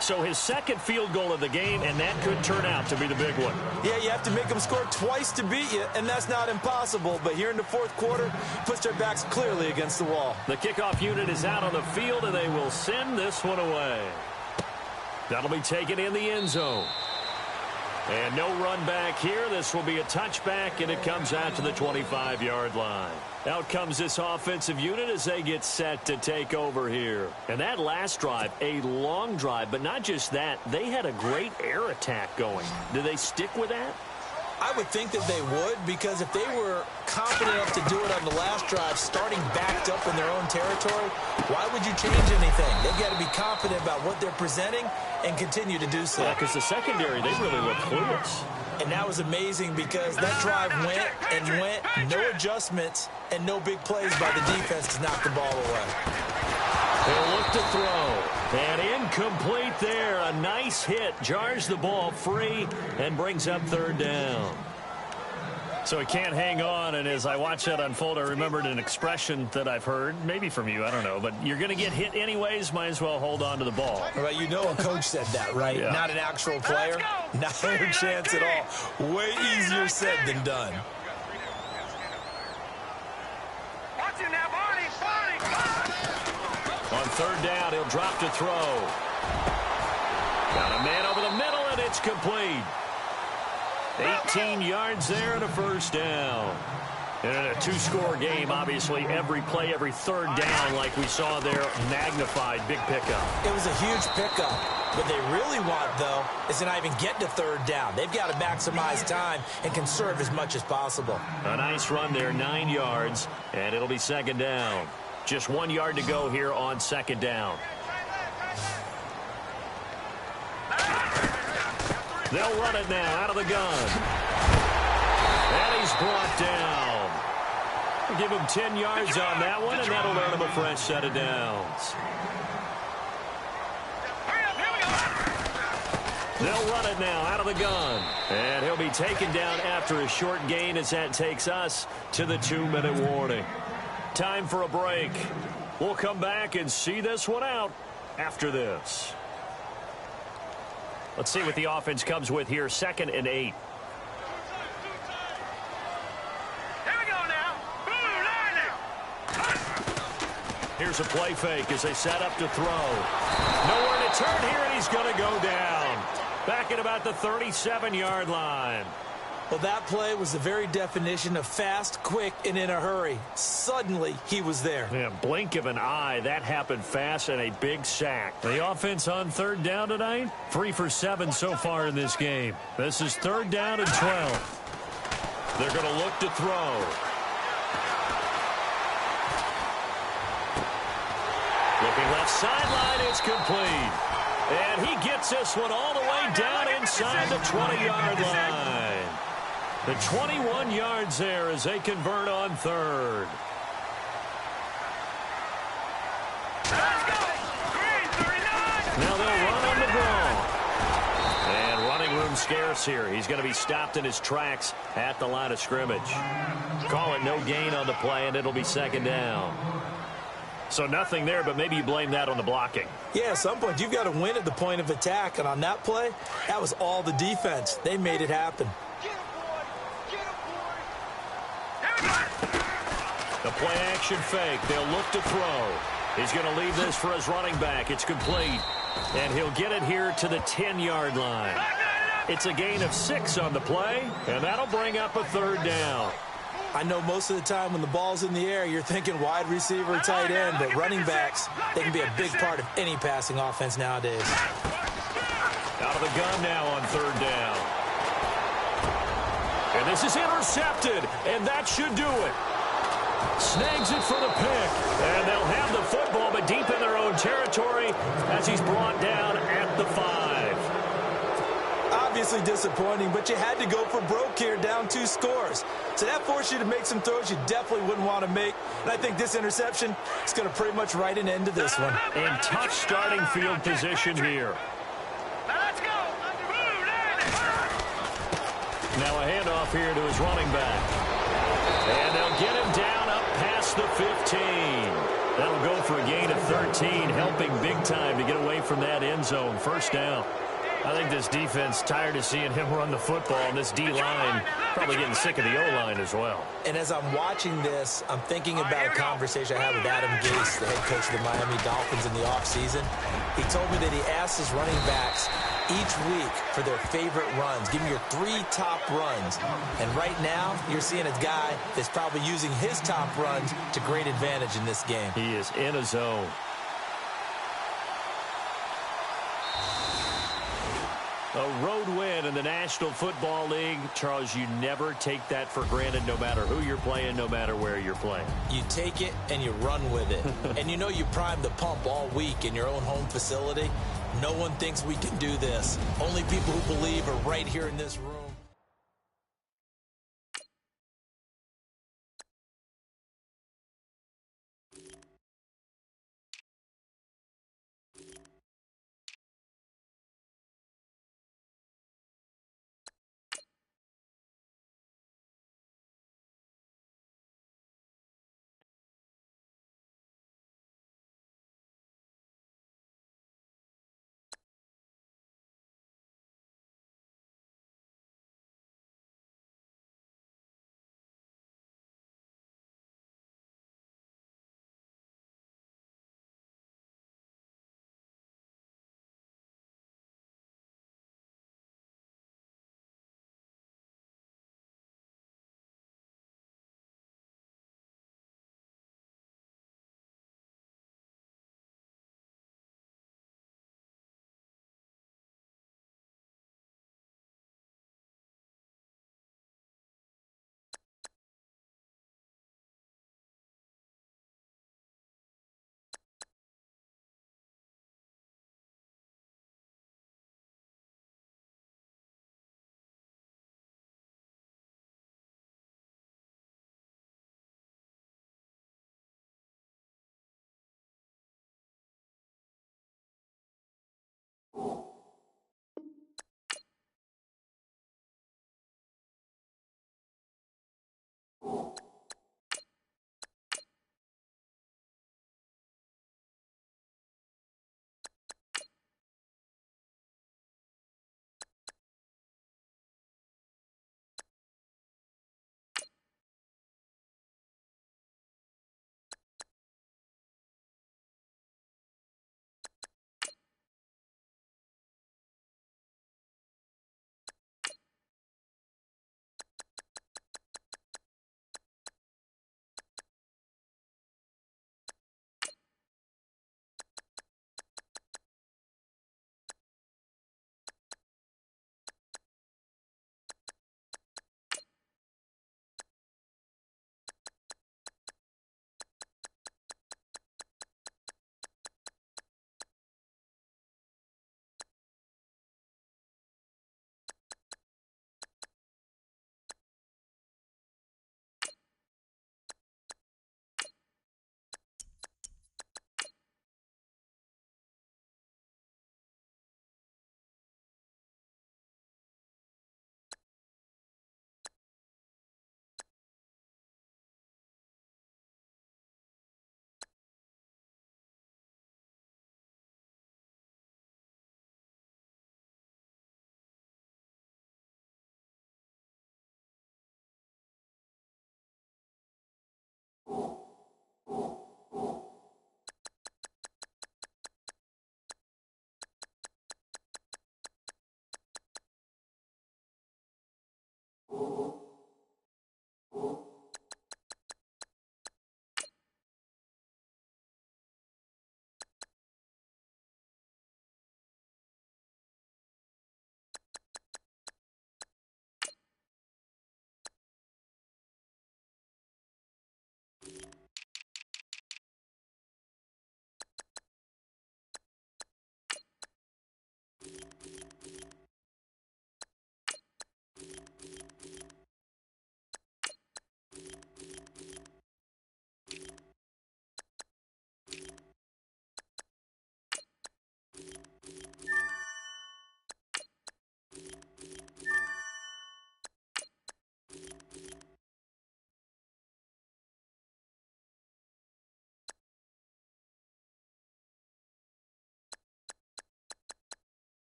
Speaker 2: So his 2nd field goal of the game, and that could turn out to be the big one.
Speaker 4: Yeah, you have to make them score twice to beat you, and that's not impossible. But here in the 4th quarter, puts their backs clearly against the wall.
Speaker 2: The kickoff unit is out on the field, and they will send this one away. That'll be taken in the end zone. And no run back here. This will be a touchback, and it comes out to the 25-yard line. Out comes this offensive unit as they get set to take over here. And that last drive, a long drive, but not just that. They had a great air attack going. Do they stick with that?
Speaker 4: I would think that they would, because if they were confident enough to do it on the last drive, starting backed up in their own territory, why would you change anything? They've got to be confident about what they're presenting and continue to do so.
Speaker 2: Yeah, because the secondary, they really look clueless.
Speaker 4: And that was amazing, because that drive went and went, no adjustments, and no big plays by the defense to knock the ball away.
Speaker 2: They'll look to throw. And incomplete there. A nice hit. Jars the ball free and brings up 3rd down. So he can't hang on, and as I watch that unfold, I remembered an expression that I've heard, maybe from you, I don't know, but you're going to get hit anyways, might as well hold on to the ball.
Speaker 4: Right, you know a coach said that, right?
Speaker 2: Yeah.
Speaker 4: Not an actual player. Not a chance at all. Way easier said than done.
Speaker 3: Watch it now, Barney, Barney.
Speaker 2: On 3rd down, he'll drop to throw. Got a man over the middle, and it's complete. 18 yards there and a 1st down. And in a 2-score game, obviously, every play, every 3rd down, like we saw there, magnified, big pickup.
Speaker 4: It was a huge pickup. What they really want, though, is to not even get to 3rd down. They've got to maximize time and conserve as much as possible.
Speaker 2: A nice run there, 9 yards, and it'll be 2nd down. Just 1 yard to go here on 2nd down. They'll run it now out of the gun. And he's brought down. We'll give him 10 yards on that one, and that'll earn him a fresh set of downs. They'll run it now out of the gun. And he'll be taken down after a short gain as that takes us to the 2-minute warning. Time for a break. We'll come back and see this one out after this. Let's see what the offense comes with here. 2nd and 8.
Speaker 3: Here we go now. Boom, now.
Speaker 2: Here's a play fake as they set up to throw. Nowhere to turn here, and he's going to go down. Back at about the 37-yard line.
Speaker 4: Well, that play was the very definition of fast, quick, and in a hurry. Suddenly, he was there.
Speaker 2: Yeah, blink of an eye. That happened fast and a big sack. The offense on third down tonight, 3 for 7 so far in this game. This is third down and 12. They're going to look to throw. Looking left sideline, it's complete. And he gets this one all the way down inside the 20-yard line. The 21 yards there as they convert on third.
Speaker 3: Let's go. Green, 39.
Speaker 2: Now they'll run on the draw. And running room scarce here. He's going to be stopped in his tracks at the line of scrimmage. Call it no gain on the play, and it'll be second down. So nothing there, but maybe you blame that on the blocking.
Speaker 4: Yeah, at some point, you've got to win at the point of attack. And on that play, that was all the defense. They made it happen.
Speaker 2: The play action fake. They'll look to throw. He's going to leave this for his running back. It's complete. And he'll get it here to the 10-yard line. It's a gain of 6 on the play, and that'll bring up a third down.
Speaker 4: I know most of the time when the ball's in the air, you're thinking wide receiver, tight end, but running backs, they can be a big part of any passing offense nowadays.
Speaker 2: Out of the gun now on third down. And this is intercepted, and that should do it. Snags it for the pick, and they'll have the football, but deep in their own territory as he's brought down at the 5.
Speaker 4: Obviously disappointing, but you had to go for broke here, down 2 scores. So that forced you to make some throws you definitely wouldn't want to make. And I think this interception is going to pretty much write an end to this one.
Speaker 2: In tough starting field position here.
Speaker 3: Let's go.
Speaker 2: Now a handoff here to his running back. And they'll get him down up past the 15. That'll go for a gain of 13, helping big time to get away from that end zone. First down. I think this defense tired of seeing him run the football, and this D-line probably getting sick of the O-line as well.
Speaker 4: And as I'm watching this, I'm thinking about a conversation I had with Adam Gase, the head coach of the Miami Dolphins in the offseason. He told me that he asked his running backs each week for their favorite runs. Give me your 3 top runs. And right now, you're seeing a guy that's probably using his top runs to great advantage in this game.
Speaker 2: He is in a zone. A road win in the National Football League. Charles, you never take that for granted no matter who you're playing, no matter where you're playing.
Speaker 4: You take it and you run with it. And you know you primed the pump all week in your own home facility. No one thinks we can do this. Only people who believe are right here in this room.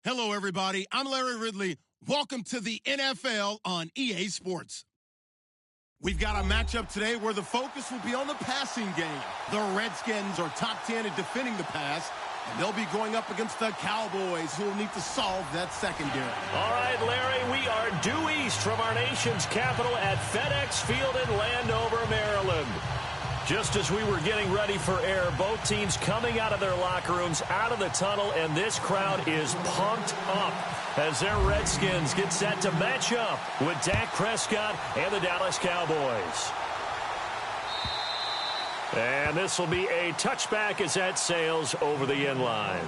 Speaker 1: Hello, everybody. I'm Larry Ridley. Welcome to the NFL on EA Sports. We've got a matchup today where the focus will be on the passing game. The Redskins are top 10 at defending the pass, and they'll be going up against the Cowboys, who will need to solve that secondary.
Speaker 2: All right, Larry, we are due east from our nation's capital at FedEx Field in Landover, Maryland. Just as we were getting ready for air, both teams coming out of their locker rooms, out of the tunnel, and this crowd is pumped up as their Redskins get set to match up with Dak Prescott and the Dallas Cowboys. And this will be a touchback as that sails over the end line.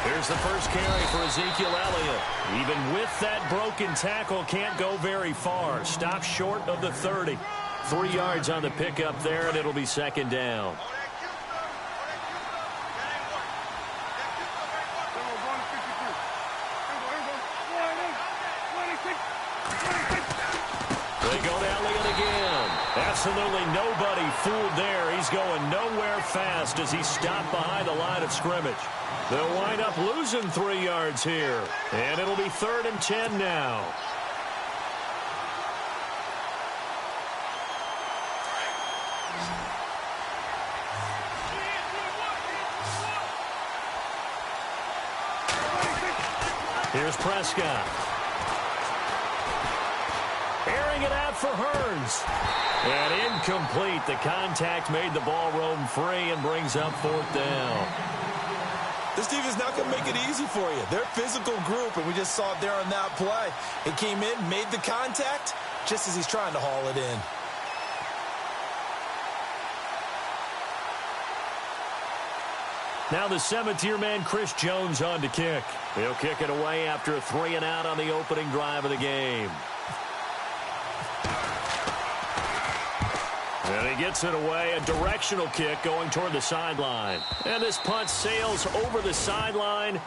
Speaker 2: Here's the first carry for Ezekiel Elliott. Even with that broken tackle, can't go very far. Stopped short of the 30. 3 yards on the pickup there, and it'll be second down. They go to Elliott again. Absolutely nobody fooled there. He's going nowhere fast as he's stopped behind the line of scrimmage. They'll wind up losing 3 yards here. And it'll be 3rd and 10 now. Here's Prescott. Airing it out for Hearns. And incomplete. The contact made the ball roam free and brings up 4th down.
Speaker 4: This team is not going to make it easy for you. They're a physical group, and we just saw it there on that play. He came in, made the contact, just as he's trying to haul it in.
Speaker 2: Now the 7th-year man, Chris Jones, on to kick. He'll kick it away after a 3-and-out on the opening drive of the game. And he gets it away, a directional kick going toward the sideline. And this punt sails over the sideline,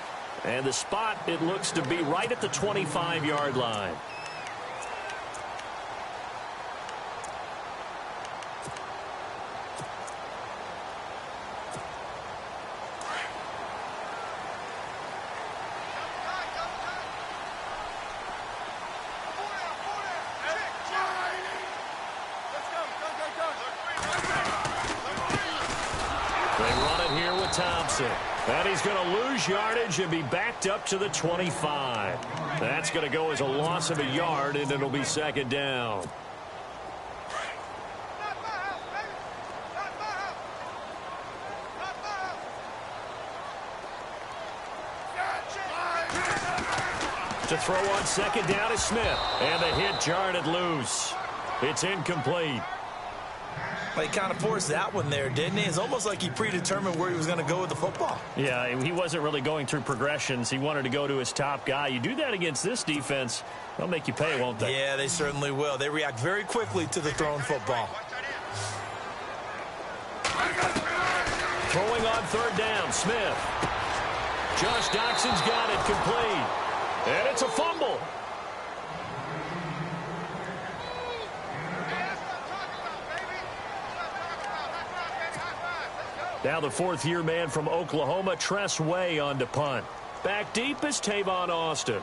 Speaker 2: and the spot, it looks to be right at the 25-yard line. Thompson. And he's going to lose yardage and be backed up to the 25. That's going to go as a loss of a yard, and it'll be 2nd down. To throw on 2nd down is Smith. And the hit jarred it loose. It's incomplete.
Speaker 4: Well, he kind of forced that one there, didn't he? It's almost like he predetermined where he was going to go with the football.
Speaker 2: Yeah, he wasn't really going through progressions. He wanted to go to his top guy. You do that against this defense, they'll make you pay, won't they?
Speaker 4: Yeah, they certainly will. They react very quickly to the thrown football.
Speaker 2: Throwing on 3rd down, Smith. Josh Doxson's got it complete. And it's a fumble. Now the 4th-year man from Oklahoma, Tress Way, on to punt. Back deep is Tavon Austin.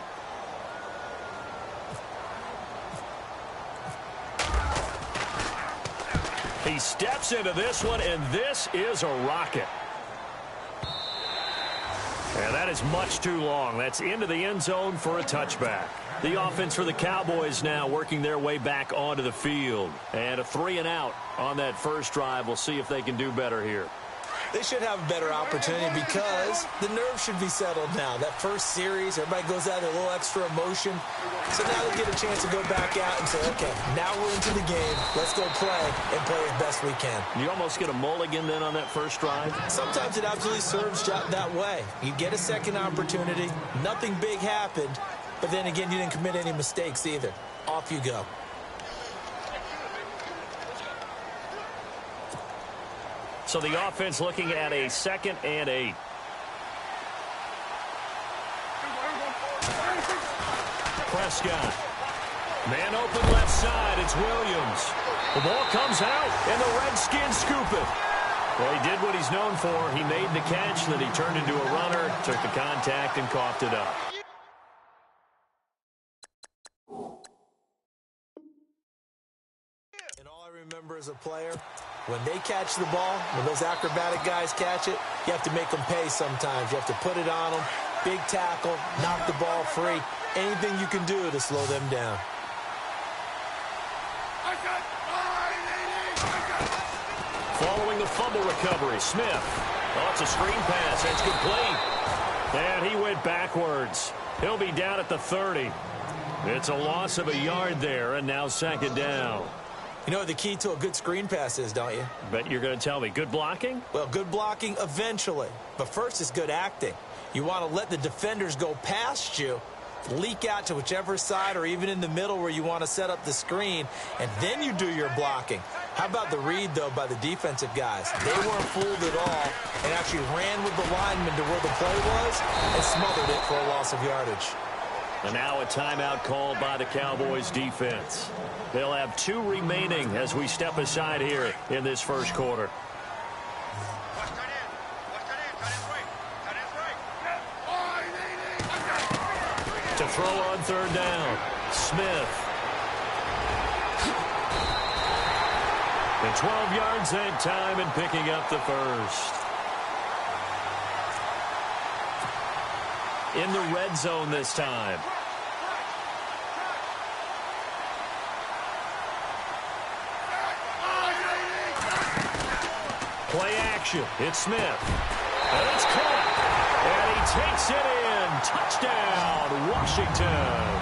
Speaker 2: He steps into this one, and this is a rocket. And that is much too long. That's into the end zone for a touchback. The offense for the Cowboys now working their way back onto the field. And a 3-and-out on that first drive. We'll see if they can do better here.
Speaker 4: They should have a better opportunity because the nerves should be settled now. That first series, everybody goes out with a little extra emotion. So now they get a chance to go back out and say, okay, now we're into the game. Let's go play and play as best we can.
Speaker 2: You almost get a mulligan then on that first drive?
Speaker 4: Sometimes it absolutely serves that way. You get a second opportunity. Nothing big happened. But then again, you didn't commit any mistakes either. Off you go.
Speaker 2: So the offense looking at a 2nd and 8. Prescott. Man open left side. It's Williams. The ball comes out, and the Redskins scoop it. Well, he did what he's known for. He made the catch, then he turned into a runner, took the contact, and coughed it up.
Speaker 4: And all I remember as a player, when they catch the ball, when those acrobatic guys catch it, you have to make them pay sometimes. You have to put it on them, big tackle, knock the ball free. Anything you can do to slow them down.
Speaker 2: Following the fumble recovery, Smith. Oh, it's a screen pass. It's complete. And he went backwards. He'll be down at the 30. It's a loss of a yard there, and now 2nd down.
Speaker 4: You know what the key to a good screen pass is, don't you?
Speaker 2: Bet you're going to tell me. Good blocking?
Speaker 4: Well, good blocking eventually. But first is good acting. You want to let the defenders go past you, leak out to whichever side or even in the middle where you want to set up the screen, and then you do your blocking. How about the read, though, by the defensive guys? They weren't fooled at all and actually ran with the lineman to where the play was and smothered it for a loss of yardage.
Speaker 2: And now a timeout called by the Cowboys defense. They'll have 2 remaining as we step aside here in this first quarter. To throw on 3rd down, Smith. And 12 yards that time and picking up the first. in the red zone this time. Play action. It's Smith. And it's caught. And he takes it in. Touchdown, Washington.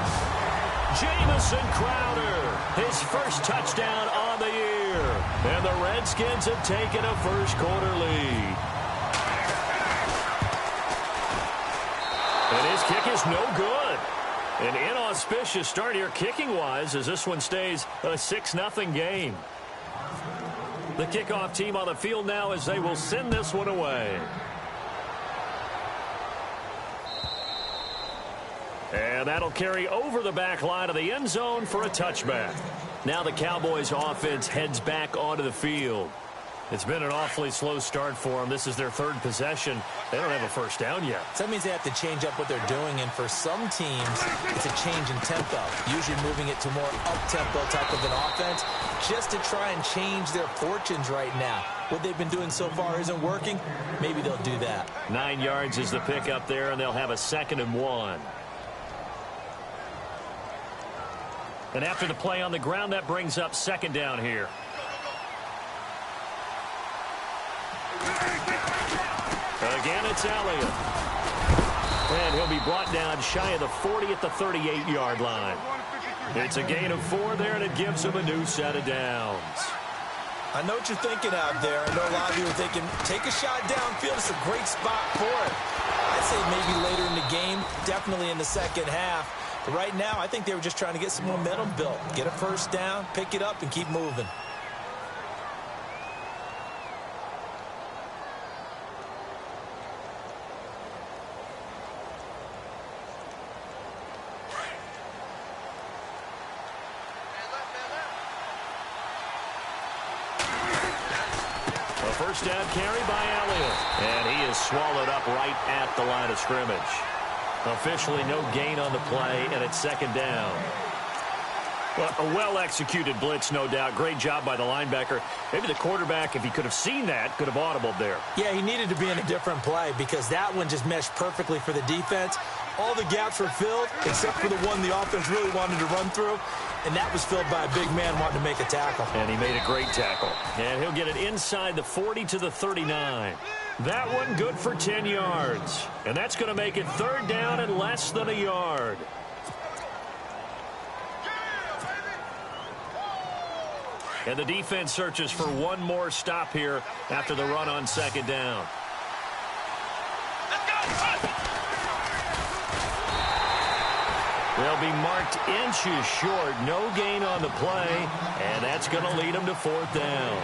Speaker 2: Jamison Crowder, his first touchdown on the year. And the Redskins have taken a first-quarter lead. And his kick is no good. An inauspicious start here kicking-wise as this one stays a 6-0 game. The kickoff team on the field now as they will send this one away. And that'll carry over the back line of the end zone for a touchback. Now the Cowboys offense heads back onto the field. It's been an awfully slow start for them. This is their third possession. They don't have a first down yet.
Speaker 4: So that means they have to change up what they're doing, and for some teams, it's a change in tempo, usually moving it to more up-tempo type of an offense, just to try and change their fortunes right now. What they've been doing so far isn't working. Maybe they'll do that.
Speaker 2: 9 yards is the pickup there, and they'll have a 2nd and 1. And after the play on the ground, that brings up 2nd down here. Again, it's Elliott. And he'll be brought down shy of the 40 at the 38-yard line. It's a gain of 4 there, and it gives him a new set of downs.
Speaker 4: I know what you're thinking out there. I know a lot of you are thinking, take a shot downfield. It's a great spot for it. I'd say maybe later in the game, definitely in the second half. But right now, I think they were just trying to get some momentum built. Get a first down, pick it up, and keep moving.
Speaker 2: First down carry by Elliott. And he is swallowed up right at the line of scrimmage. Officially no gain on the play, and it's 2nd down. Well, a well-executed blitz, no doubt. Great job by the linebacker. Maybe the quarterback, if he could have seen that, could have audibled there.
Speaker 4: Yeah, he needed to be in a different play because that one just meshed perfectly for the defense. All the gaps were filled except for the one the offense really wanted to run through, and that was filled by a big man wanting to make a tackle.
Speaker 2: And he made a great tackle. And he'll get it inside the 40 to the 39. That one good for 10 yards. And that's going to make it 3rd down and less than a yard. And the defense searches for one more stop here after the run on 2nd down. They'll be marked inches short. No gain on the play. And that's going to lead them to 4th down.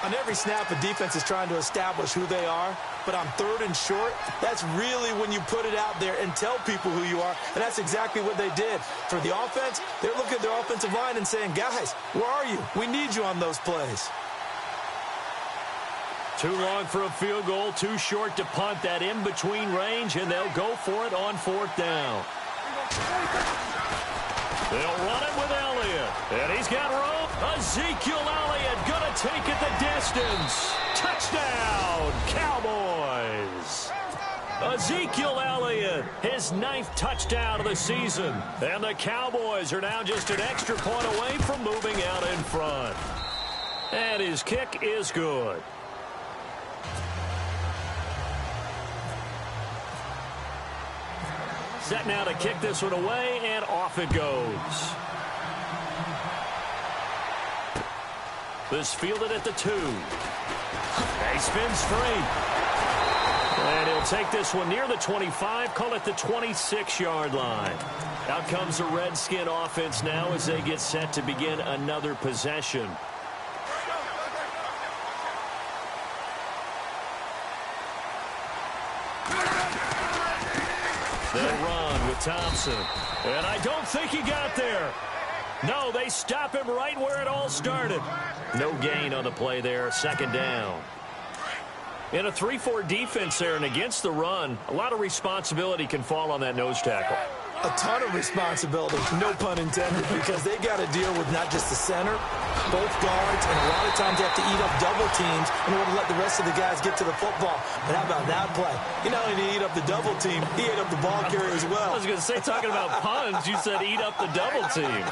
Speaker 4: On every snap, a defense is trying to establish who they are. But on 3rd and short, that's really when you put it out there and tell people who you are. And that's exactly what they did. For the offense, they're looking at their offensive line and saying, guys, where are you? We need you on those plays.
Speaker 2: Too long for a field goal, too short to punt. That in-between range, and they'll go for it on 4th down. They'll run it with Elliott, and he's got room. Ezekiel Elliott gonna take it the distance. Touchdown, Cowboys. Ezekiel Elliott, his 9th touchdown of the season. And the Cowboys are now just an extra point away from moving out in front. And his kick is good. Set now to kick this one away, and off it goes. This fielded at the 2. He spins free. And he'll take this one near the 25, call it the 26-yard line. Out comes the Redskin offense now as they get set to begin another possession. They'll run with Thompson. And I don't think he got there. No, they stop him right where it all started. No gain on the play there, 2nd down. In a 3-4 defense there and against the run, a lot of responsibility can fall on that nose tackle.
Speaker 4: a ton of responsibility, no pun intended, because they got to deal with not just the center, both guards, and a lot of times they have to eat up double teams in order to let the rest of the guys get to the football. But how about that play? You not only eat up the double team, he ate up the ball carrier as well.
Speaker 2: I was going to say, talking about puns, you said eat up the double team.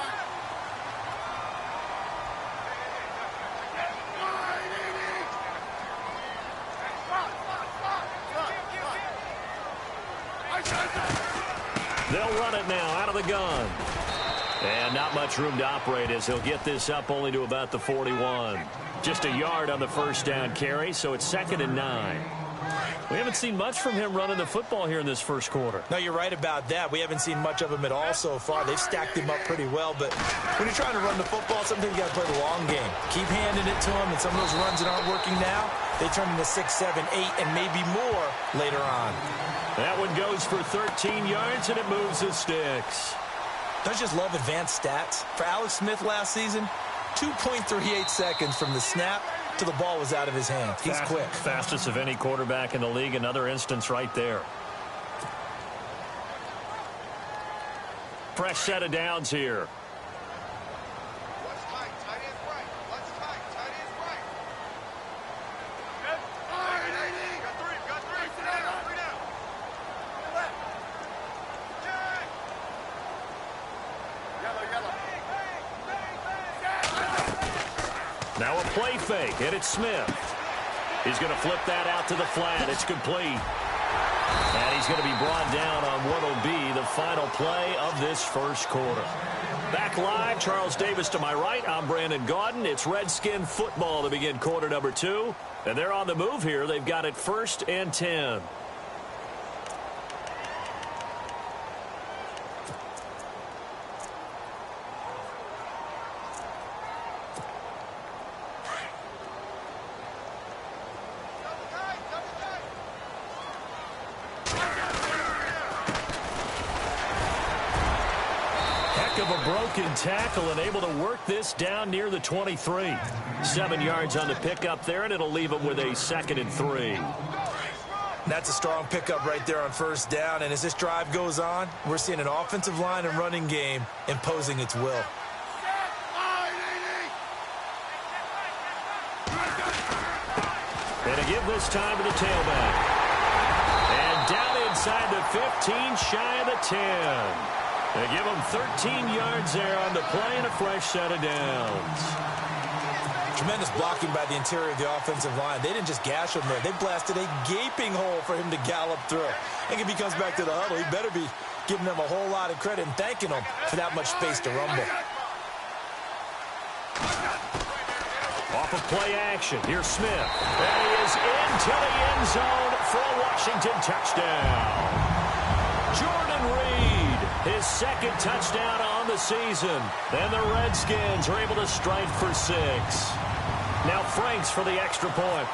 Speaker 2: They'll run it now out of the gun. And not much room to operate as he'll get this up only to about the 41. Just a yard on the first down carry, so it's 2nd and 9. We haven't seen much from him running the football here in this first quarter.
Speaker 4: No, you're right about that. We haven't seen much of him at all so far. They've stacked him up pretty well, but when you're trying to run the football, sometimes you got to play the long game. Keep handing it to him, and some of those runs that aren't working now, they turn into 6, 7, 8, and maybe more later on.
Speaker 2: That one goes for 13 yards, and it moves the sticks.
Speaker 4: Don't you just love advanced stats? For Alex Smith last season, 2.38 seconds from the snap to the ball was out of his hands. He's quick.
Speaker 2: Fastest of any quarterback in the league. Another instance right there. Fresh set of downs here. Now a play fake, and it's Smith. He's going to flip that out to the flat. It's complete. And he's going to be brought down on what will be the final play of this first quarter. Back live, Charles Davis to my right. I'm Brandon Gaudin. It's Redskin football to begin quarter number 2. And they're on the move here. They've got it 1st and 10. Broken tackle and able to work this down near the 23. 7 yards on the pickup there, and it'll leave him with a 2nd and 3.
Speaker 4: That's a strong pickup right there on first down, and as this drive goes on, we're seeing an offensive line and running game imposing its will.
Speaker 2: And to give this time to the tailback. And down inside the 15, shy of the 10. They give him 13 yards there on the play and a fresh set of downs.
Speaker 4: Tremendous blocking by the interior of the offensive line. They didn't just gash him there. They blasted a gaping hole for him to gallop through. I think if he comes back to the huddle, he better be giving them a whole lot of credit and thanking them for that much space to rumble.
Speaker 2: Off of play action, here's Smith. And he is into the end zone for a Washington touchdown. Jordan Reed, his 2nd touchdown on the season. Then the Redskins are able to strike for 6. Now Franks for the extra point.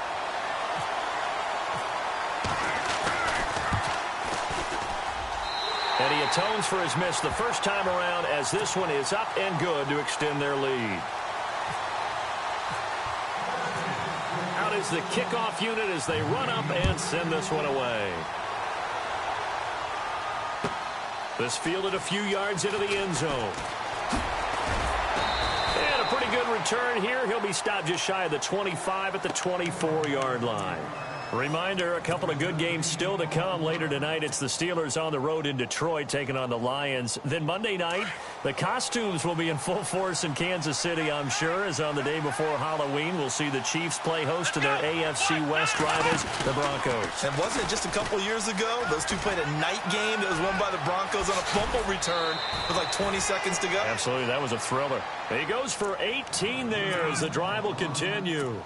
Speaker 2: And he atones for his miss the first time around as this one is up and good to extend their lead. Out is the kickoff unit as they run up and send this one away. This fielded a few yards into the end zone. And a pretty good return here. He'll be stopped just shy of the 25 at the 24-yard line. Reminder, a couple of good games still to come. Later tonight, it's the Steelers on the road in Detroit taking on the Lions. Then Monday night, the costumes will be in full force in Kansas City, I'm sure, as on the day before Halloween, we'll see the Chiefs play host to their AFC West rivals, the Broncos.
Speaker 4: And wasn't it just a couple years ago, those two played a night game that was won by the Broncos on a fumble return with like 20 seconds to go?
Speaker 2: Absolutely, that was a thriller. He goes for 18 there as the drive will continue.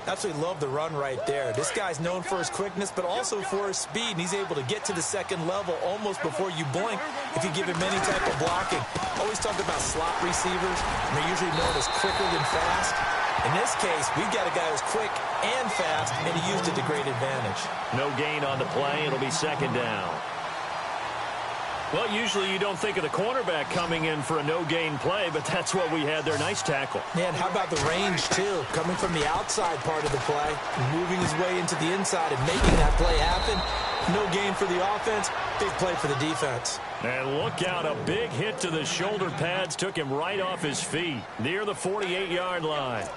Speaker 4: Absolutely love the run right there. This guy's known for his quickness, but also for his speed, and he's able to get to the 2nd level almost before you blink if you give him any type of blocking. Always talk about slot receivers, and they're usually known as quicker than fast. In this case, we've got a guy who's quick and fast, and he used it to great advantage.
Speaker 2: No gain on the play. It'll be 2nd down. Well, usually you don't think of the cornerback coming in for a no-gain play, but that's what we had there. Nice tackle.
Speaker 4: Man, how about the range, too? Coming from the outside part of the play, moving his way into the inside and making that play happen. No gain for the offense, big play for the defense.
Speaker 2: And look out, a big hit to the shoulder pads took him right off his feet near the 48-yard line.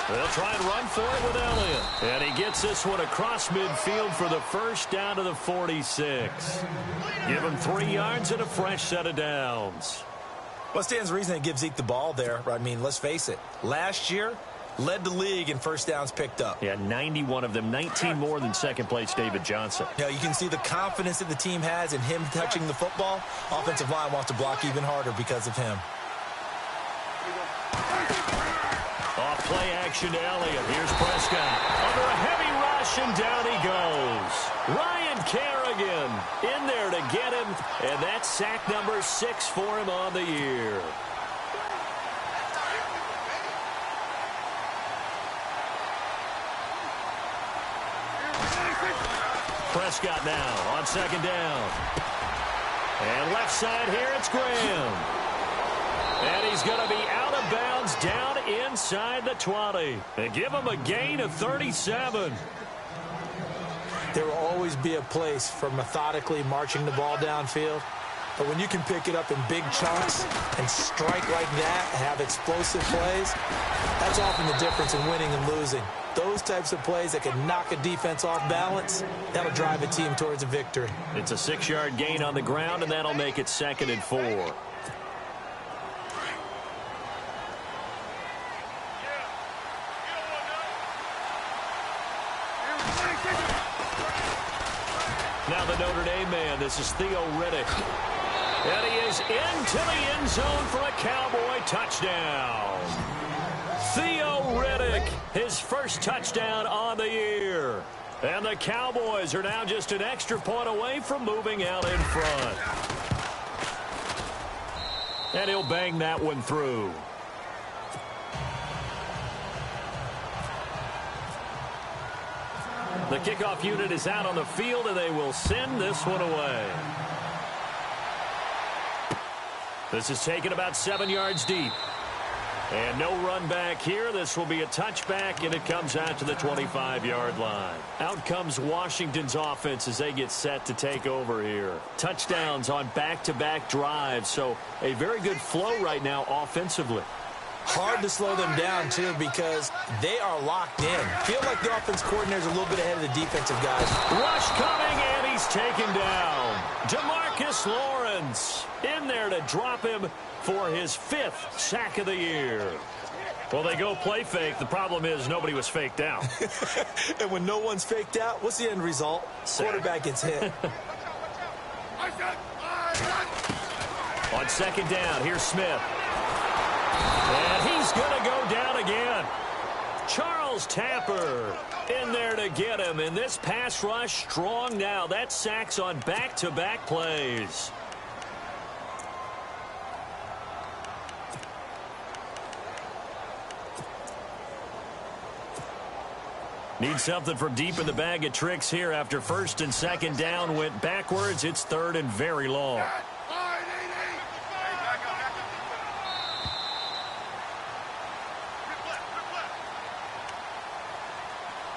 Speaker 2: They'll try and run for it with Elliott. And he gets this one across midfield for the first down to the 46. Give him 3 yards and a fresh set of downs.
Speaker 4: What stands to reason to give Zeke the ball there? I mean, let's face it. Last year, led the league in first downs picked up.
Speaker 2: Yeah, 91 of them, 19 more than second-place David Johnson.
Speaker 4: You know, you can see the confidence that the team has in him touching the football. Offensive line wants to block even harder because of him.
Speaker 2: Off play action to Elliott. Here's Prescott. Under a heavy rush, and down he goes. Ryan Kerrigan in there to get him, and that's sack number 6 for him on the year. Prescott now on second down. And left side here, it's Graham. And he's going to be out of bounds down inside the 20. And give him a gain of 37.
Speaker 4: There will always be a place for methodically marching the ball downfield. But when you can pick it up in big chunks and strike like that, have explosive plays, that's often the difference in winning and losing. Those types of plays that can knock a defense off balance, that'll drive a team towards a victory.
Speaker 2: It's a 6-yard gain on the ground, and that'll make it 2nd and 4. Now the Notre Dame man, this is Theo Riddick. And he is into the end zone for a Cowboy touchdown. Theo Riddick, his first touchdown on the year. And the Cowboys are now just an extra point away from moving out in front. And he'll bang that one through. The kickoff unit is out on the field, and they will send this one away. This is taken about 7 yards deep. And no run back here. This will be a touchback, and it comes out to the 25-yard line. Out comes Washington's offense as they get set to take over here. Touchdowns on back-to-back drives, so a very good flow right now offensively.
Speaker 4: Hard to slow them down, too, because they are locked in. Feel like the offense coordinator's a little bit ahead of the defensive guys.
Speaker 2: Rush coming, and he's taken down. DeMarcus Lawrence in there to drop him for his 5th sack of the year. Well, they go play fake. The problem is nobody was faked out.
Speaker 4: And when no one's faked out, what's the end result?
Speaker 2: Sack.
Speaker 4: Quarterback gets hit.
Speaker 2: On second down, here's Smith. And he's going to go down again. Charles Tapper in there to get him. And this pass rush strong now. That sacks on back-to-back plays. Need something from deep in the bag of tricks here after first and second down went backwards. It's 3rd and very long.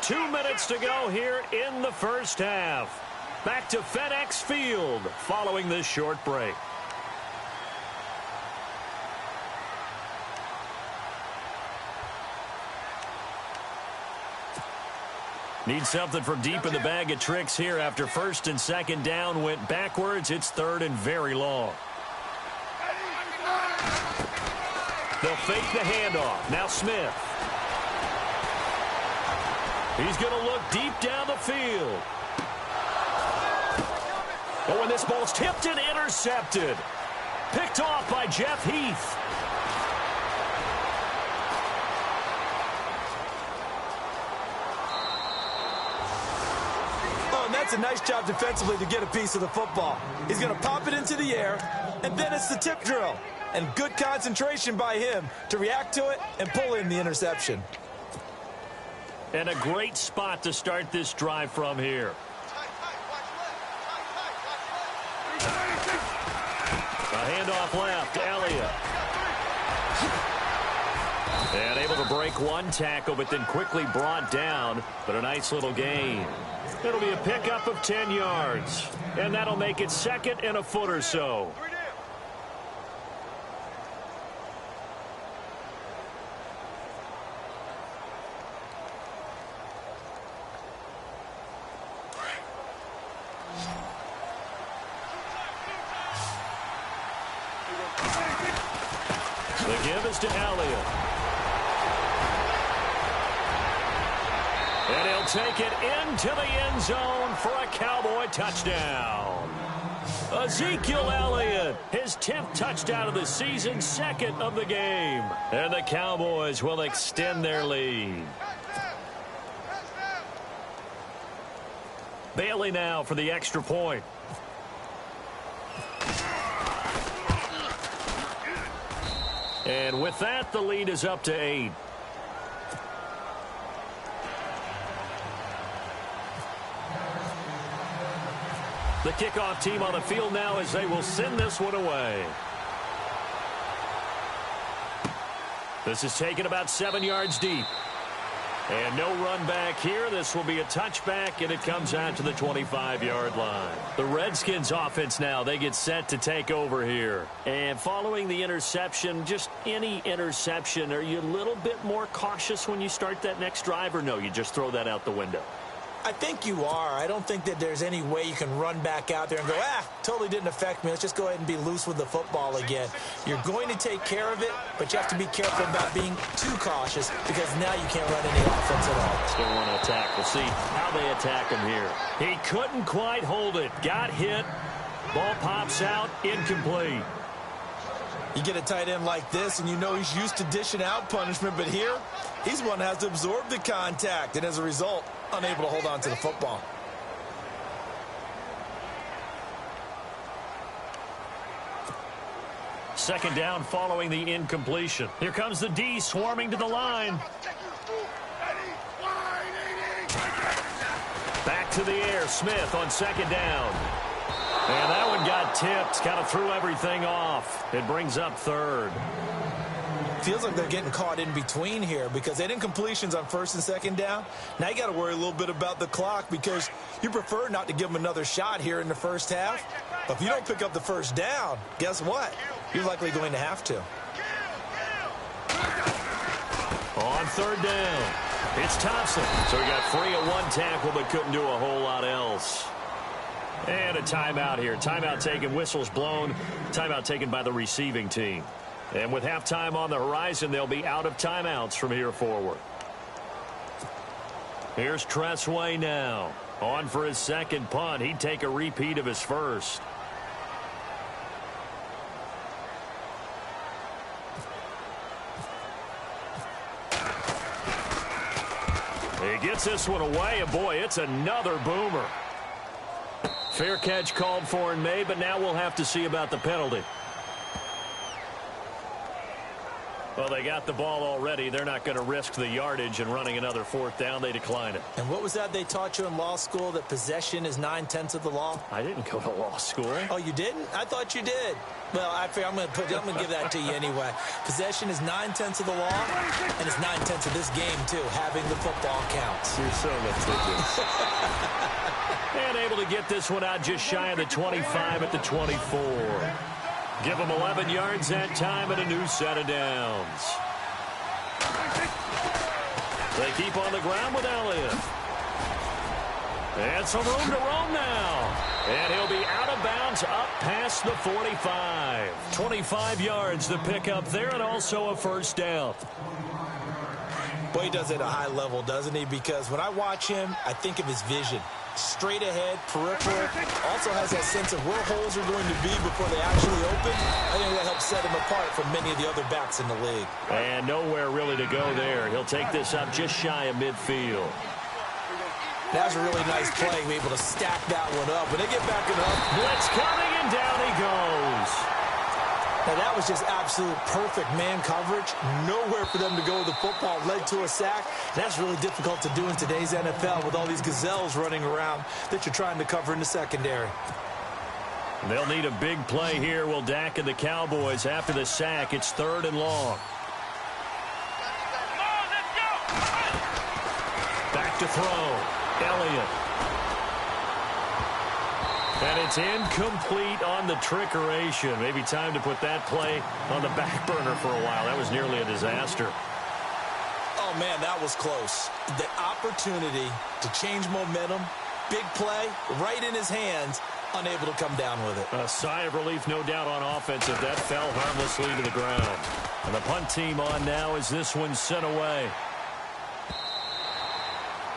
Speaker 2: 2 minutes to go here in the first half. Back to FedEx Field following this short break. Need something from deep in the bag of tricks here after first and second down went backwards. It's 3rd and very long. They'll fake the handoff. Now Smith. He's going to look deep down the field. Oh, and this ball's tipped and intercepted. Picked off by Jeff Heath.
Speaker 4: Oh, and that's a nice job defensively to get a piece of the football. He's going to pop it into the air, and then it's the tip drill. And good concentration by him to react to it and pull in the interception.
Speaker 2: And a great spot to start this drive from here. A handoff left, Elliott. And able to break one tackle, but then quickly brought down. But a nice little gain. It'll be a pickup of 10 yards. And that'll make it 2nd and a foot or so. The give is to Elliott. And he'll take it into the end zone for a Cowboy touchdown. Ezekiel Elliott, his 10th touchdown of the season, 2nd of the game. And the Cowboys will extend their lead. Bailey now for the extra point. And with that, the lead is up to 8. The kickoff team on the field now as they will send this one away. This is taken about 7 yards deep. And no run back here. This will be a touchback, and it comes out to the 25-yard line. The Redskins offense now, they get set to take over here. And following the interception, just any interception, are you a little bit more cautious when you start that next drive, or no, you just throw that out the window?
Speaker 4: I think you are. I don't think that there's any way you can run back out there and go, totally didn't affect me. Let's just go ahead and be loose with the football again. You're going to take care of it, but you have to be careful about being too cautious because now you can't run any offense at all.
Speaker 2: Still want to attack. We'll see how they attack him here. He couldn't quite hold it. Got hit. Ball pops out. Incomplete.
Speaker 4: You get a tight end like this, and you know he's used to dishing out punishment, but here, he's one that has to absorb the contact, and as a result, unable to hold on to the football.
Speaker 2: Second down following the incompletion. Here comes the D swarming to the line. Back to the air, Smith on second down. And that one got tipped, kind of threw everything off. It brings up 3rd.
Speaker 4: Feels like they're getting caught in between here because they didn't completions on 1st and 2nd down. Now you got to worry a little bit about the clock because you prefer not to give them another shot here in the first half. But if you don't pick up the 1st down, guess what? You're likely going to have to.
Speaker 2: On 3rd down, it's Thompson. So he got free at one tackle but couldn't do a whole lot else. And a timeout here. Timeout taken, whistles blown. Timeout taken by the receiving team. And with halftime on the horizon, they'll be out of timeouts from here forward. Here's Tressway now. On for his 2nd punt. He'd take a repeat of his 1st. He gets this one away, and boy, it's another boomer. Fair catch called for and made, but now we'll have to see about the penalty. Well, they got the ball already. They're not going to risk the yardage and running another 4th down. They decline it.
Speaker 4: And what was that they taught you in law school, that possession is 9/10 of the law?
Speaker 2: I didn't go to law school.
Speaker 4: Oh, you didn't? I thought you did. Well, I'm going to give that to you anyway. Possession is 9/10 of the law, and it's 9/10 of this game, too. Having the football counts.
Speaker 2: You're so meticulous. And able to get this one out just shy of the 25 at the 24. Give them 11 yards that time and a new set of downs. They keep on the ground with Elliott. And some room to roam now. And he'll be out of bounds up past the 45. 25 yards to pick up there and also a 1st down.
Speaker 4: Well, he does it at a high level, doesn't he? Because when I watch him, I think of his vision. Straight ahead, peripheral. Also has that sense of where holes are going to be before they actually open. I think that helps set him apart from many of the other backs in the league.
Speaker 2: And nowhere really to go there. He'll take this up just shy of midfield.
Speaker 4: That was a really nice play, able to stack that one up. When they get back it up,
Speaker 2: blitz coming, and down he goes.
Speaker 4: Now, that was just absolute perfect man coverage. Nowhere for them to go with the football. Led to a sack. That's really difficult to do in today's NFL with all these gazelles running around that you're trying to cover in the secondary.
Speaker 2: They'll need a big play here. Will Dak and the Cowboys after the sack. It's 3rd and long. Back to throw. Elliott. And it's incomplete on the trickeration. Maybe time to put that play on the back burner for a while. That was nearly a disaster.
Speaker 4: Oh, man, that was close. The opportunity to change momentum, big play, right in his hands, unable to come down with it.
Speaker 2: A sigh of relief, no doubt, on offense if that fell harmlessly to the ground. And the punt team on now as this one's sent away.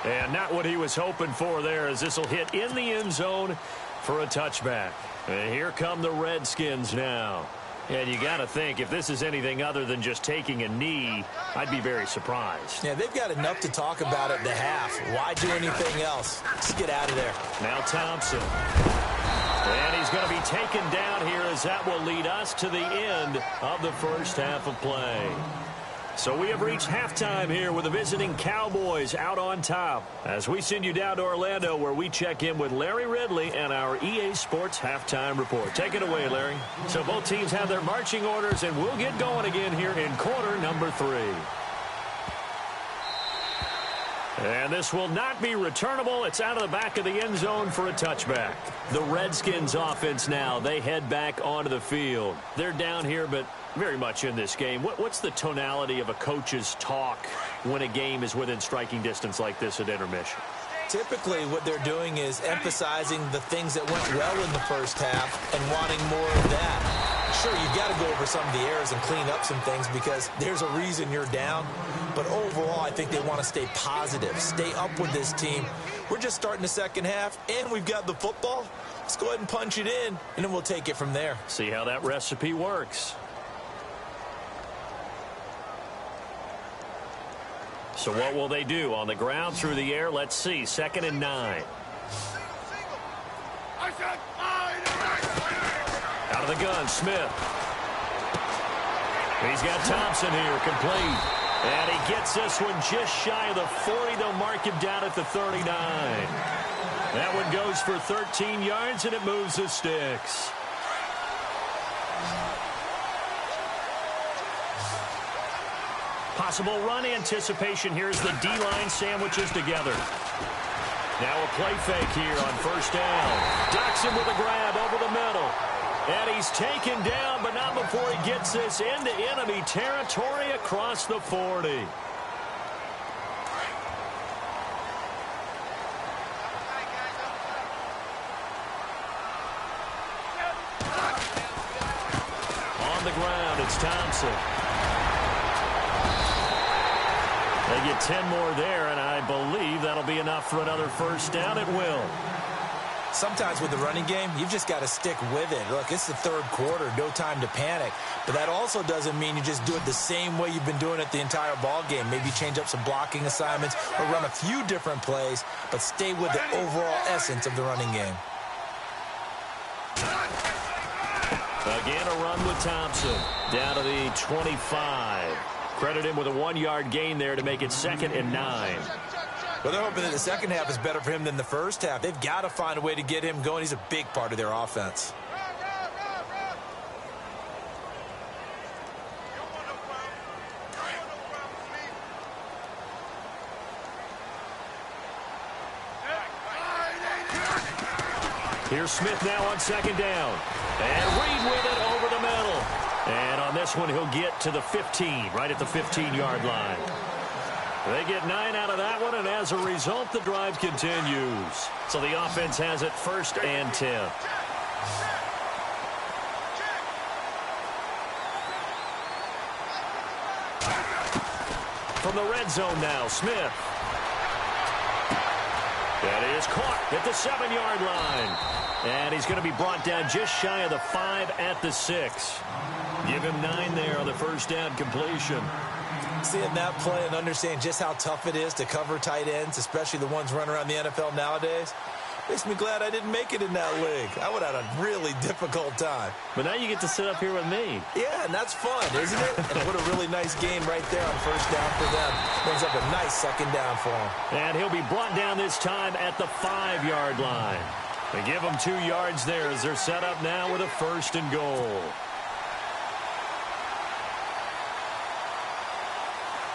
Speaker 2: And not what he was hoping for there, as this will hit in the end zone for a touchback. And here come the Redskins now. And you got to think, if this is anything other than just taking a knee, I'd be very surprised.
Speaker 4: Yeah, they've got enough to talk about at the half. Why do anything else? Just get out of there.
Speaker 2: Now Thompson. And he's going to be taken down here, as that will lead us to the end of the first half of play. So we have reached halftime here with the visiting Cowboys out on top, as we send you down to Orlando, where we check in with Larry Ridley and our EA Sports halftime report. Take it away, Larry. So both teams have their marching orders, and we'll get going again here in quarter number 3. And this will not be returnable. It's out of the back of the end zone for a touchback. The Redskins offense now, they head back onto the field. They're down here, but very much in this game. What's the tonality of a coach's talk when a game is within striking distance like this at intermission?
Speaker 4: Typically, what they're doing is emphasizing the things that went well in the first half and wanting more of that. Sure, you've got to go over some of the errors and clean up some things because there's a reason you're down. But overall, I think they want to stay positive, stay up with this team. We're just starting the second half, and we've got the football. Let's go ahead and punch it in, and then we'll take it from there.
Speaker 2: See how that recipe works. So what will they do? On the ground, through the air, let's see. 2nd and 9. Out of the gun, Smith. He's got Thompson here, complete. And he gets this one just shy of the 40. They'll mark him down at the 39. That one goes for 13 yards, and it moves the sticks. Possible run anticipation. Here's the D-line sandwiches together. Now a play fake here on first down. Doxson with a grab over the middle. And he's taken down, but not before he gets this into enemy territory across the 40. On the ground, it's Thompson. They get 10 more there, and I believe that'll be enough for another first down. It will.
Speaker 4: Sometimes with the running game, you've just got to stick with it. Look, it's the third quarter, no time to panic. But that also doesn't mean you just do it the same way you've been doing it the entire ball game. Maybe change up some blocking assignments or run a few different plays, but stay with the overall essence of the running game.
Speaker 2: Again, a run with Thompson. Down to the 25. Credit him with a 1-yard gain there to make it 2nd and 9.
Speaker 4: Well, they're hoping that the second half is better for him than the first half. They've got to find a way to get him going. He's a big part of their offense.
Speaker 2: Here's Smith now on 2nd down. And Reed with it over the middle. And on this one, he'll get to the 15, right at the 15-yard line. They get 9 out of that one, and as a result, the drive continues. So the offense has it 1st and 10. From the red zone now, Smith. That is caught at the 7-yard line. And he's going to be brought down just shy of the 5 at the 6. Give him 9 there on the first down completion.
Speaker 4: Seeing that play and understanding just how tough it is to cover tight ends, especially the ones running around the NFL nowadays, makes me glad I didn't make it in that league. I would have had a really difficult time.
Speaker 2: But now you get to sit up here with me.
Speaker 4: Yeah, and that's fun, isn't it? And what a really nice game right there on first down for them. Brings up a nice second down for him.
Speaker 2: And he'll be brought down this time at the 5-yard line. They give him 2 yards there as they're set up now with a 1st and goal.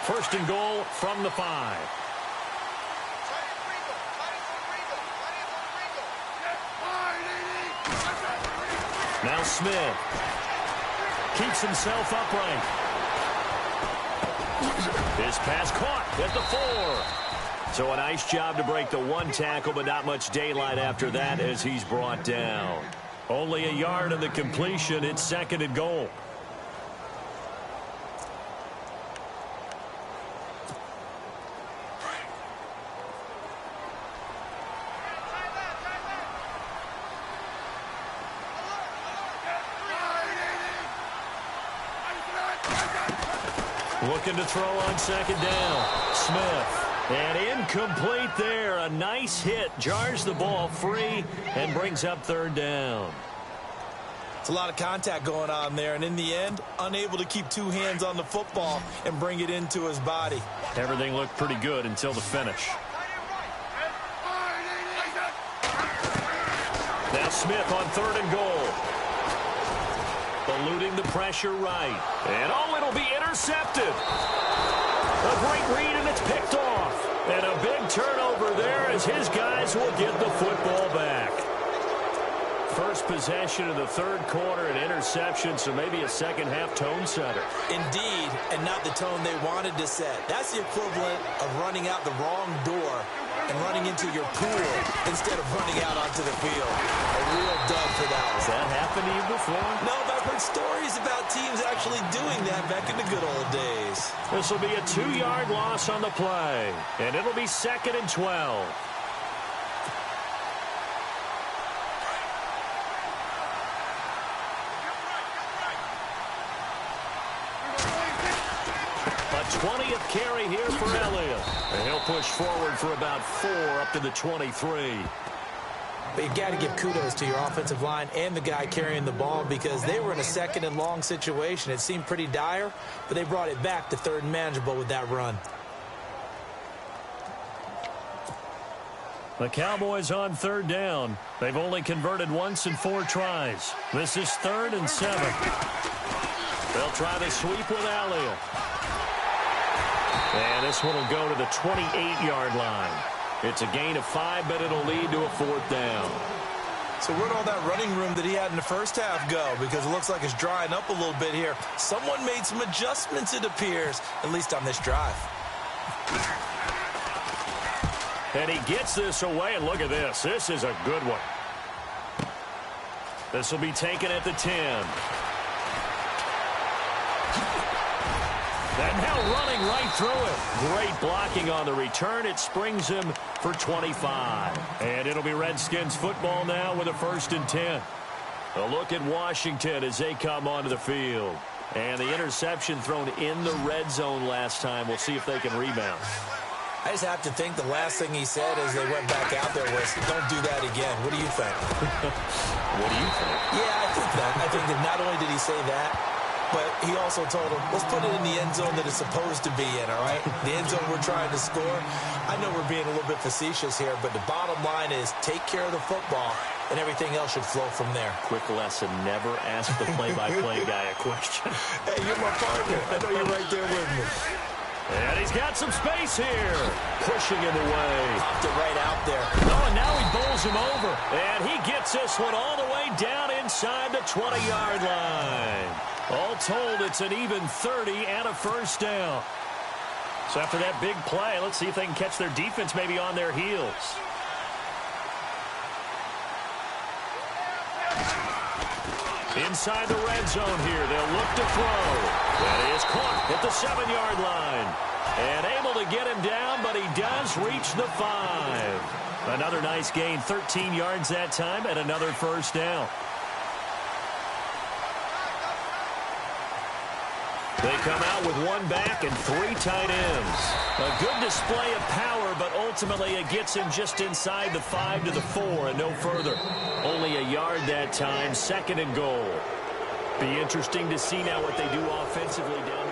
Speaker 2: 1st and goal from the 5. Now Smith keeps himself upright. His pass caught at the 4. So a nice job to break the 1 tackle, but not much daylight after that as he's brought down. Only a yard on the completion. It's 2nd and goal. Looking to throw on 2nd down. Smith. And incomplete there. A nice hit. Jars the ball free and brings up 3rd down.
Speaker 4: It's a lot of contact going on there. And in the end, unable to keep 2 hands on the football and bring it into his body.
Speaker 2: Everything looked pretty good until the finish. Now Smith on 3rd and goal. Eluding the pressure right. And it'll be intercepted. A great read, and it's picked off. And a big turnover there as his guys will get the football back. First possession of the 3rd quarter, an interception, so maybe a second-half tone setter.
Speaker 4: Indeed, and not the tone they wanted to set. That's the equivalent of running out the wrong door and running into your pool instead of running out onto the field. A real dud for that one.
Speaker 2: Has that happened to you before?
Speaker 4: No, but I've heard stories about teams actually doing that back in the good old days.
Speaker 2: This will be a 2-yard loss on the play, and it'll be 2nd and 12. A 20th carry here for Elliott. And he'll push forward for about 4 up to the 23.
Speaker 4: But you got to give kudos to your offensive line and the guy carrying the ball because they were in a 2nd and long situation. It seemed pretty dire, but they brought it back to 3rd and manageable with that run.
Speaker 2: The Cowboys on 3rd down. They've only converted once in 4 tries. This is 3rd and 7. They'll try the sweep with Elliott. And this one will go to the 28-yard line. It's a gain of 5, but it'll lead to a 4th down.
Speaker 4: So where'd all that running room that he had in the first half go? Because it looks like it's drying up a little bit here. Someone made some adjustments, it appears, at least on this drive.
Speaker 2: And he gets this away, and look at this. This is a good one. This will be taken at the 10. And now running right through it. Great blocking on the return. It springs him for 25. And it'll be Redskins football now with a 1st and 10. A look at Washington as they come onto the field. And the interception thrown in the red zone last time. We'll see if they can rebound.
Speaker 4: I just have to think the last thing he said as they went back out there was, don't do that again. What do you think?
Speaker 2: What do you think?
Speaker 4: Yeah, I think that. I think that not only did he say that, but he also told him, let's put it in the end zone that it's supposed to be in, all right? The end zone we're trying to score. I know we're being a little bit facetious here, but the bottom line is take care of the football, and everything else should flow from there.
Speaker 2: Quick lesson, never ask the play-by-play guy a question.
Speaker 4: Hey, you're my partner. I know you're right there with me.
Speaker 2: And he's got some space here. Pushing in the way.
Speaker 4: Popped it right out there.
Speaker 2: Oh, and now he bowls him over. And he gets this one all the way down inside the 20-yard line. All told, it's an even 30 and a 1st down. So after that big play, let's see if they can catch their defense maybe on their heels. Inside the red zone here, they'll look to throw. That is caught at the 7-yard line. And able to get him down, but he does reach the 5. Another nice gain, 13 yards that time, and another first down. They come out with one back and 3 tight ends. A good display of power, but ultimately it gets him just inside the 5 to the 4 and no further. Only a yard that time, 2nd and goal. Be interesting to see now what they do offensively down there.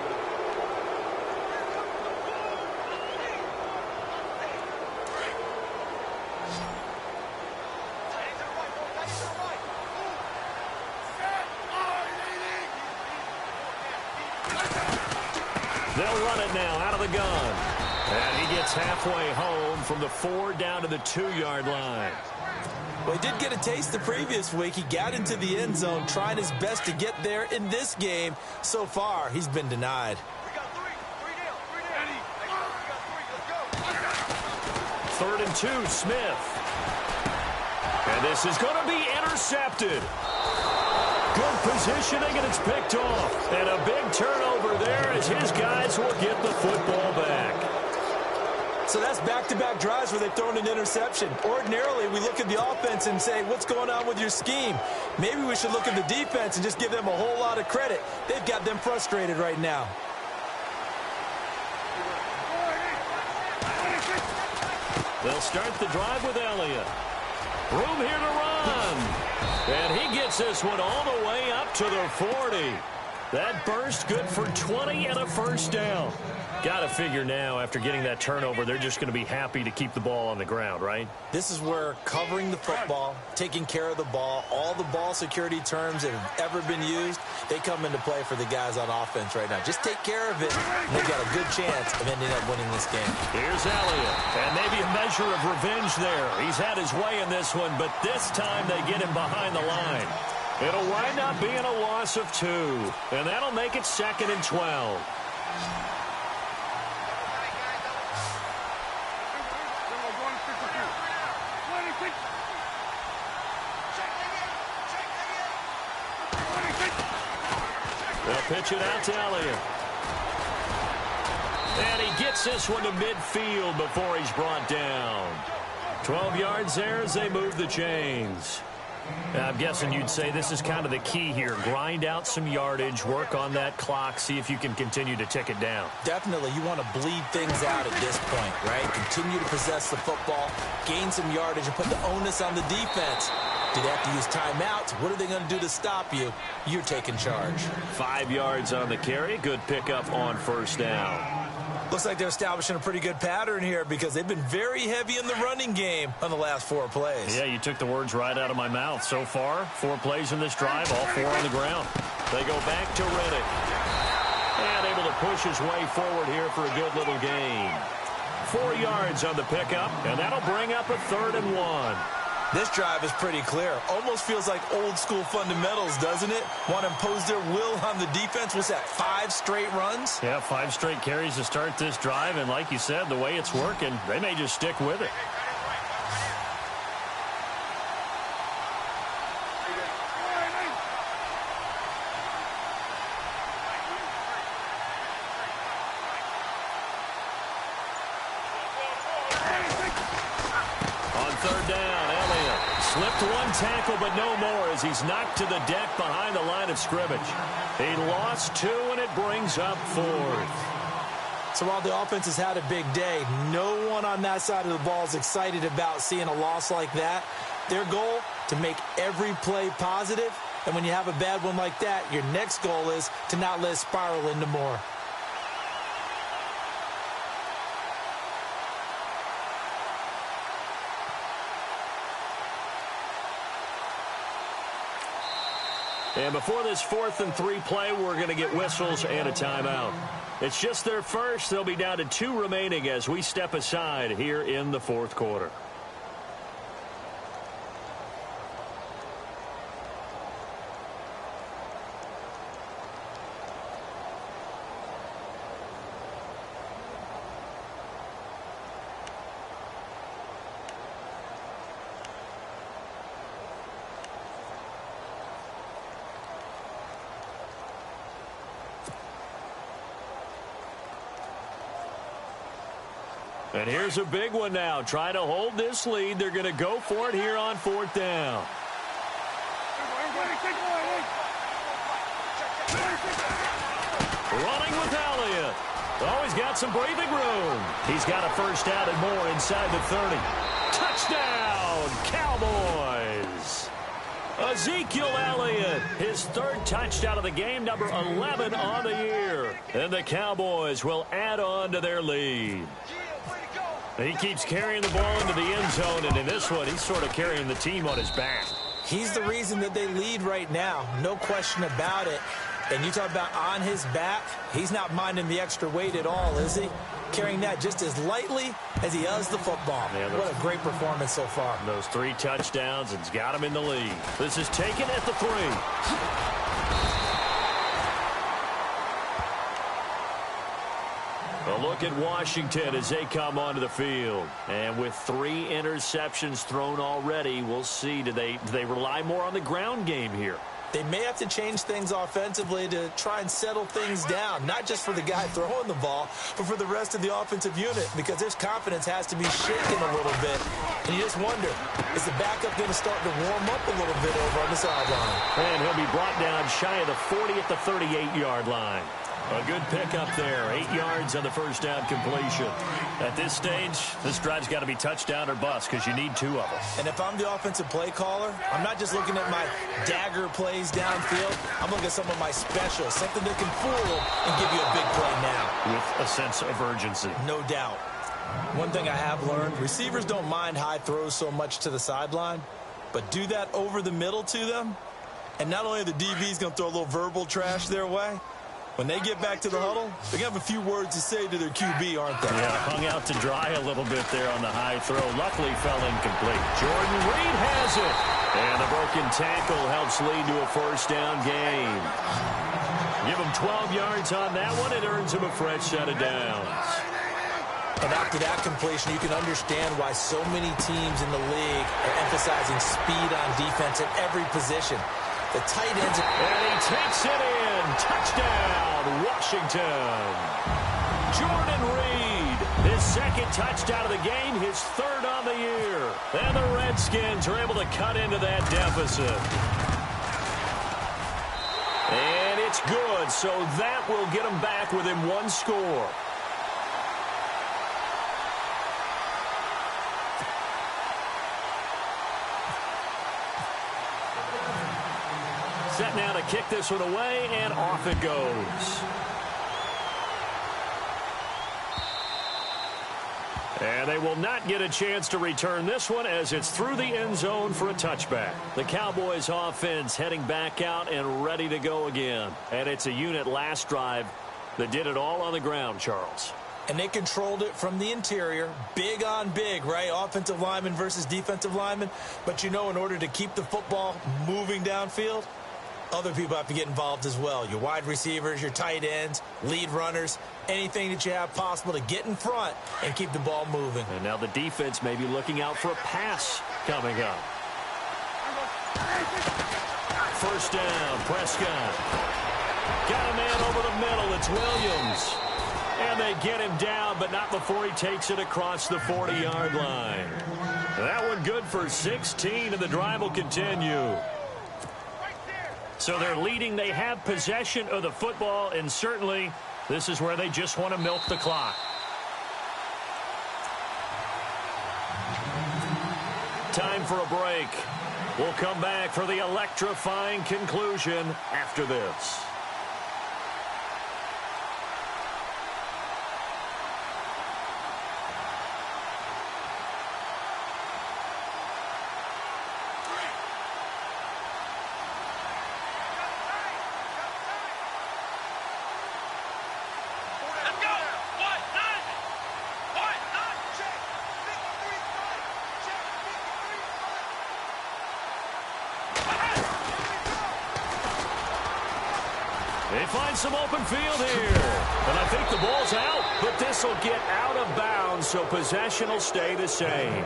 Speaker 2: They'll run it now out of the gun. And he gets halfway home from the 4 down to the 2-yard line.
Speaker 4: Well, he did get a taste the previous week. He got into the end zone, trying his best to get there in this game. So far, he's been denied.
Speaker 3: We got 3 down.
Speaker 2: 3rd and 2, Smith. And this is going to be intercepted. Good positioning, and it's picked off. And a big turnover there as his guys will get the football back.
Speaker 4: So that's back-to-back drives where they've thrown an interception. Ordinarily, we look at the offense and say, what's going on with your scheme? Maybe we should look at the defense and just give them a whole lot of credit. They've got them frustrated right now.
Speaker 2: They'll start the drive with Elliott. Room here to run. And he gets this one all the way up to the 40. That burst good for 20 and a first down. Got to figure now, after getting that turnover, they're just going to be happy to keep the ball on the ground, right?
Speaker 4: This is where covering the football, taking care of the ball, all the ball security terms that have ever been used, they come into play for the guys on offense right now. Just take care of it, and they've got a good chance of ending up winning this game.
Speaker 2: Here's Elliott, and maybe a measure of revenge there. He's had his way in this one, but this time they get him behind the line. It'll wind up being a loss of 2, and that'll make it 2nd and 12. They'll pitch it out to Elliott. And he gets this one to midfield before he's brought down. 12 yards there as they move the chains. I'm guessing you'd say this is kind of the key here. Grind out some yardage, work on that clock, see if you can continue to tick it down.
Speaker 4: Definitely, you want to bleed things out at this point, right? Continue to possess the football, gain some yardage, and put the onus on the defense. Do they have to use timeouts? What are they going to do to stop you? You're taking charge.
Speaker 2: 5 yards on the carry. Good pickup on first down.
Speaker 4: Looks like they're establishing a pretty good pattern here because they've been very heavy in the running game on the last 4 plays.
Speaker 2: Yeah, you took the words right out of my mouth. So far, 4 plays in this drive, all 4 on the ground. They go back to Riddick. And able to push his way forward here for a good little gain. 4 yards on the pickup, and that'll bring up a 3rd and 1.
Speaker 4: This drive is pretty clear. Almost feels like old school fundamentals, doesn't it? Want to impose their will on the defense. What's that, 5 straight runs?
Speaker 2: Yeah, 5 straight carries to start this drive. And like you said, the way it's working, they may just stick with it. Slipped 1 tackle, but no more as he's knocked to the deck behind the line of scrimmage. He lost 2, and it brings up 4th.
Speaker 4: So while the offense has had a big day, no one on that side of the ball is excited about seeing a loss like that. Their goal, to make every play positive, and when you have a bad one like that, your next goal is to not let it spiral into more.
Speaker 2: And before this 4th and 3 play, we're going to get whistles and a timeout. It's just their first. They'll be down to 2 remaining as we step aside here in the 4th quarter. And here's a big one now. Trying to hold this lead. They're going to go for it here on 4th down. Running with Elliott. Oh, he's got some breathing room. He's got a first down and more inside the 30. Touchdown, Cowboys. Ezekiel Elliott, his 3rd touchdown of the game, number 11 on the year. And the Cowboys will add on to their lead. He keeps carrying the ball into the end zone, and in this one, he's sort of carrying the team on his back.
Speaker 4: He's the reason that they lead right now, no question about it. And you talk about on his back, he's not minding the extra weight at all, is he? Carrying that just as lightly as he does the football. Yeah, what a great performance so far.
Speaker 2: Those 3 touchdowns, it's got him in the lead. This is taken at the 3. A look at Washington as they come onto the field. And with 3 interceptions thrown already, we'll see. Do they rely more on the ground game here?
Speaker 4: They may have to change things offensively to try and settle things down, not just for the guy throwing the ball, but for the rest of the offensive unit, because their confidence has to be shaken a little bit. And you just wonder, is the backup going to start to warm up a little bit over on the sideline?
Speaker 2: And he'll be brought down shy of the 40 at the 38-yard line. A good pickup there. 8 yards on the first down completion. At this stage, this drive's got to be touchdown or bust because you need 2 of them.
Speaker 4: And if I'm the offensive play caller, I'm not just looking at my dagger plays downfield. I'm looking at some of my specials, something that can fool and give you a big play now.
Speaker 2: With a sense of urgency.
Speaker 4: No doubt. One thing I have learned, receivers don't mind high throws so much to the sideline, but do that over the middle to them, and not only are the DBs going to throw a little verbal trash their way, when they get back to the huddle, they're going to have a few words to say to their QB, aren't they?
Speaker 2: Yeah, hung out to dry a little bit there on the high throw. Luckily fell incomplete. Jordan Reed has it. And the broken tackle helps lead to a first down gain. Give him 12 yards on that one. It earns him a fresh set of downs.
Speaker 4: And after that completion, you can understand why so many teams in the league are emphasizing speed on defense at every position. The tight ends.
Speaker 2: And he takes it in. Touchdown, Washington. Jordan Reed, his 2nd touchdown of the game, his 3rd on the year. And the Redskins are able to cut into that deficit. And it's good, so that will get them back within 1 score. Set now to kick this one away, and off it goes. And they will not get a chance to return this one as it's through the end zone for a touchback. The Cowboys offense heading back out and ready to go again. And it's a unit last drive that did it all on the ground, Charles.
Speaker 4: And they controlled it from the interior, big on big, right? Offensive lineman versus defensive lineman. But, you know, in order to keep the football moving downfield, other people have to get involved as well. Your wide receivers, your tight ends, lead runners, anything that you have possible to get in front and keep the ball moving.
Speaker 2: And now the defense may be looking out for a pass coming up. First down, Prescott. Got a man over the middle. It's Williams. And they get him down, but not before he takes it across the 40-yard line. That one good for 16, and the drive will continue. So they're leading. They have possession of the football, and certainly this is where they just want to milk the clock. Time for a break. We'll come back for the electrifying conclusion after this. They find some open field here. And I think the ball's out, but this will get out of bounds, so possession will stay the same.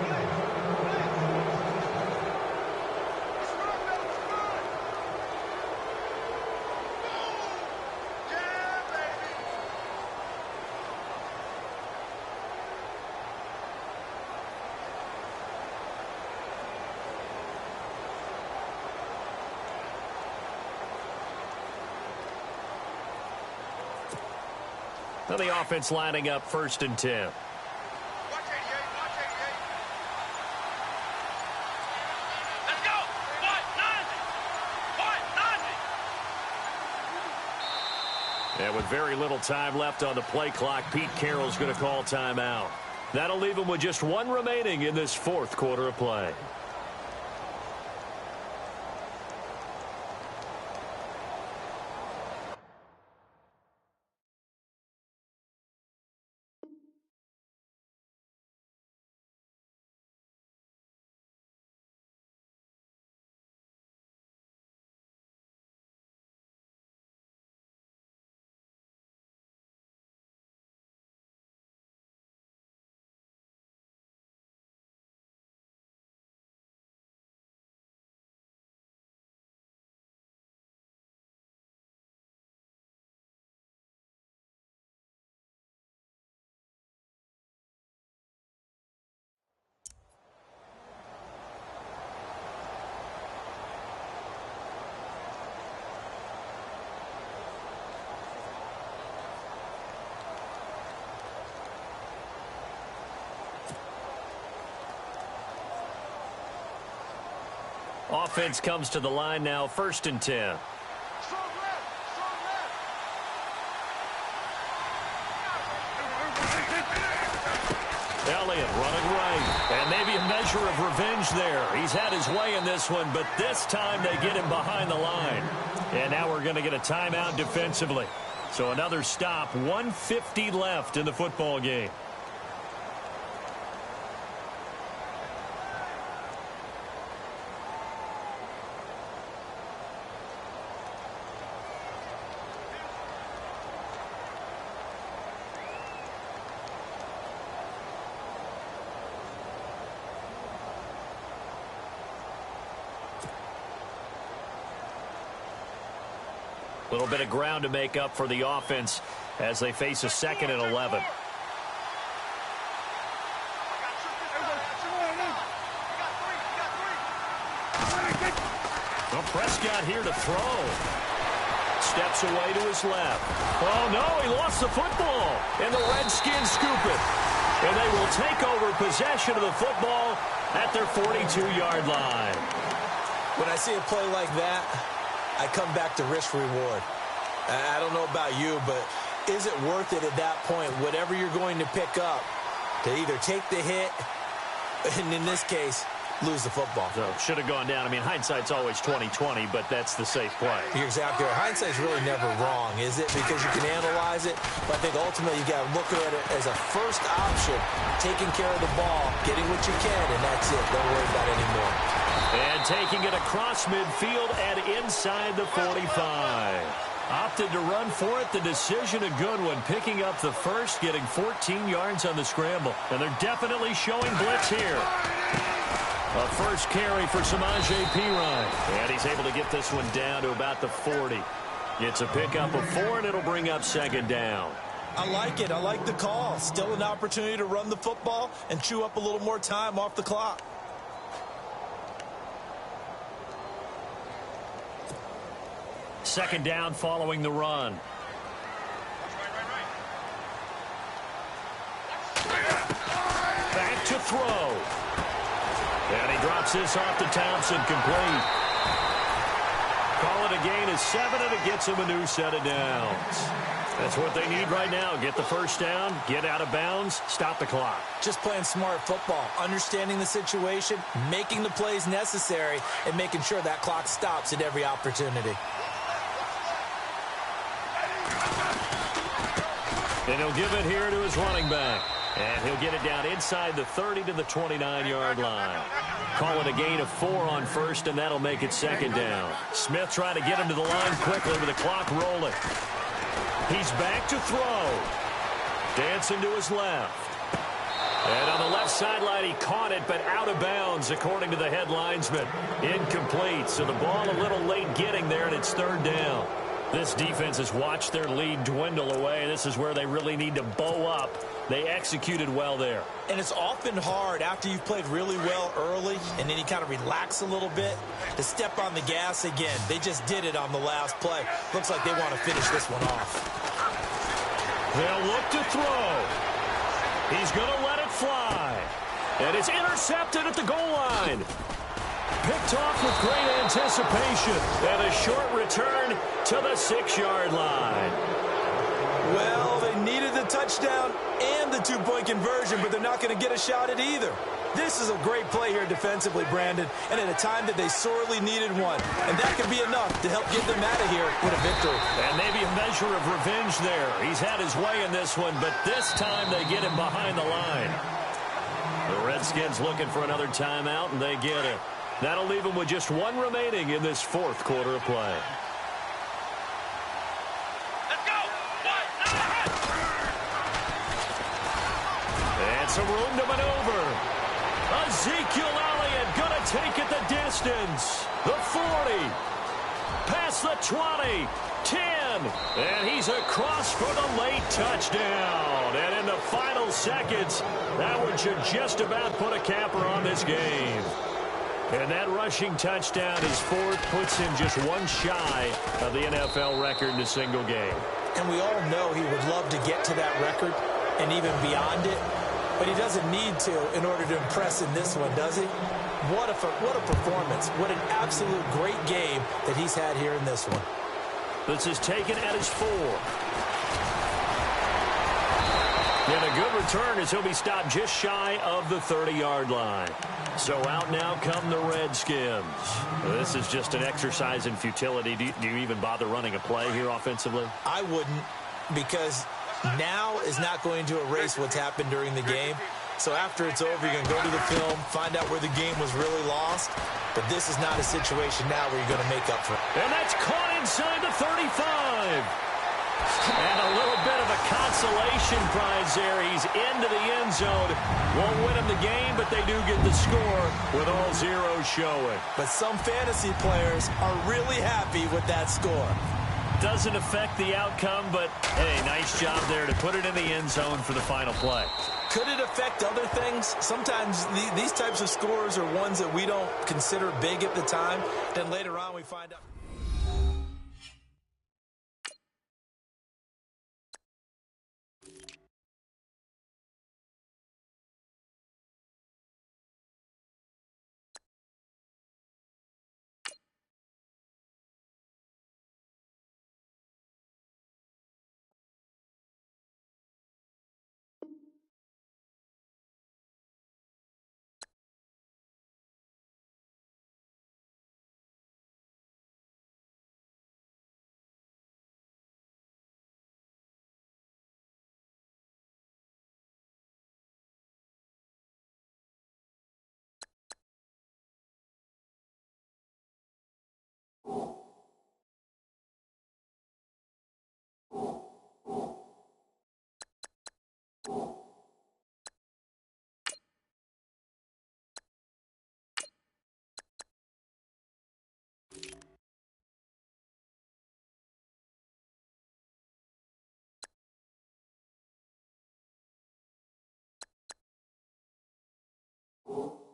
Speaker 2: Now the offense lining up 1st and 10. And with very little time left on the play clock, Pete Carroll's going to call timeout. That'll leave him with just 1 remaining in this 4th quarter of play. Offense comes to the line now, 1st and 10. Elliott running right, and maybe a measure of revenge there. He's had his way in this one, but this time they get him behind the line. And now we're going to get a timeout defensively. So another stop, 1:50 left in the football game. A little bit of ground to make up for the offense as they face a 2nd and 11. Well, Prescott here to throw. Steps away to his left. Oh, no, he lost the football. And the Redskins scoop it. And they will take over possession of the football at their 42-yard line.
Speaker 4: When I see a play like that, I come back to risk-reward. I don't know about you, but is it worth it at that point, whatever you're going to pick up, to either take the hit, and in this case, lose the football?
Speaker 2: So should have gone down. I mean, hindsight's always 20/20, but that's the safe play.
Speaker 4: You're exactly right. Hindsight's really never wrong, is it? Because you can analyze it, but I think ultimately you got to look at it as a first option, taking care of the ball, getting what you can, and that's it. Don't worry about it anymore.
Speaker 2: And taking it across midfield and inside the 45. Opted to run for it. The decision a good one. Picking up the first, getting 14 yards on the scramble. And they're definitely showing blitz here. A first carry for Samaje Perine. And he's able to get this one down to about the 40. It's a pickup of 4, and it'll bring up 2nd down.
Speaker 4: I like it. I like the call. Still an opportunity to run the football and chew up a little more time off the clock.
Speaker 2: Second down following the run. Back to throw. And he drops this off to Thompson, complete. Call it a gain of 7, and it gets him a new set of downs. That's what they need right now. Get the first down, get out of bounds, stop the clock.
Speaker 4: Just playing smart football, understanding the situation, making the plays necessary, and making sure that clock stops at every opportunity.
Speaker 2: And he'll give it here to his running back. And he'll get it down inside the 30 to the 29-yard line. Call it a gain of 4 on first, and that'll make it 2nd down. Smith trying to get him to the line quickly with the clock rolling. He's back to throw. Dancing to his left. And on the left sideline, he caught it, but out of bounds, according to the head linesman. Incomplete, so the ball a little late getting there, and it's 3rd down. This defense has watched their lead dwindle away. This is where they really need to bow up. They executed well there.
Speaker 4: And it's often hard after you've played really well early and then you kind of relax a little bit to step on the gas again. They just did it on the last play. Looks like they want to finish this one off.
Speaker 2: They'll look to throw. He's going to let it fly. And it's intercepted at the goal line. Picked off with great anticipation. And a short return to the 6-yard line.
Speaker 4: Well, they needed the touchdown and the two-point conversion, but they're not going to get a shot at either. This is a great play here defensively, Brandon, and at a time that they sorely needed one. And that could be enough to help get them out of here with a victory.
Speaker 2: And maybe a measure of revenge there. He's had his way in this one, but this time they get him behind the line. The Redskins looking for another timeout, and they get it. That'll leave them with just one remaining in this fourth quarter of play. And some room to maneuver. Ezekiel Elliott going to take it the distance. The 40. Past the 20. 10. And he's across for the late touchdown. And in the final seconds, that one should just about put a capper on this game. And that rushing touchdown, his fourth, puts him just one shy of the NFL record in a single game.
Speaker 4: And we all know he would love to get to that record and even beyond it. But he doesn't need to in order to impress in this one, does he? What a performance. What an absolute great game that he's had here in this one.
Speaker 2: This is taken at his 4. And a good return as he'll be stopped just shy of the 30-yard line. So out now come the Redskins. This is just an exercise in futility. Do you even bother running a play here offensively?
Speaker 4: I wouldn't, because now is not going to erase what's happened during the game. So after it's over, you're going to go to the film, find out where the game was really lost. But this is not a situation now where you're going to make up for it.
Speaker 2: And that's caught inside the 35. And a little bit of a consolation prize there. He's into the end zone. Won't win him the game, but they do get the score with all zeros showing.
Speaker 4: But some fantasy players are really happy with that score.
Speaker 2: Doesn't affect the outcome, but, hey, nice job there to put it in the end zone for the final play.
Speaker 4: Could it affect other things? Sometimes these types of scores are ones that we don't consider big at the time. Then later on we find out.
Speaker 5: Oh.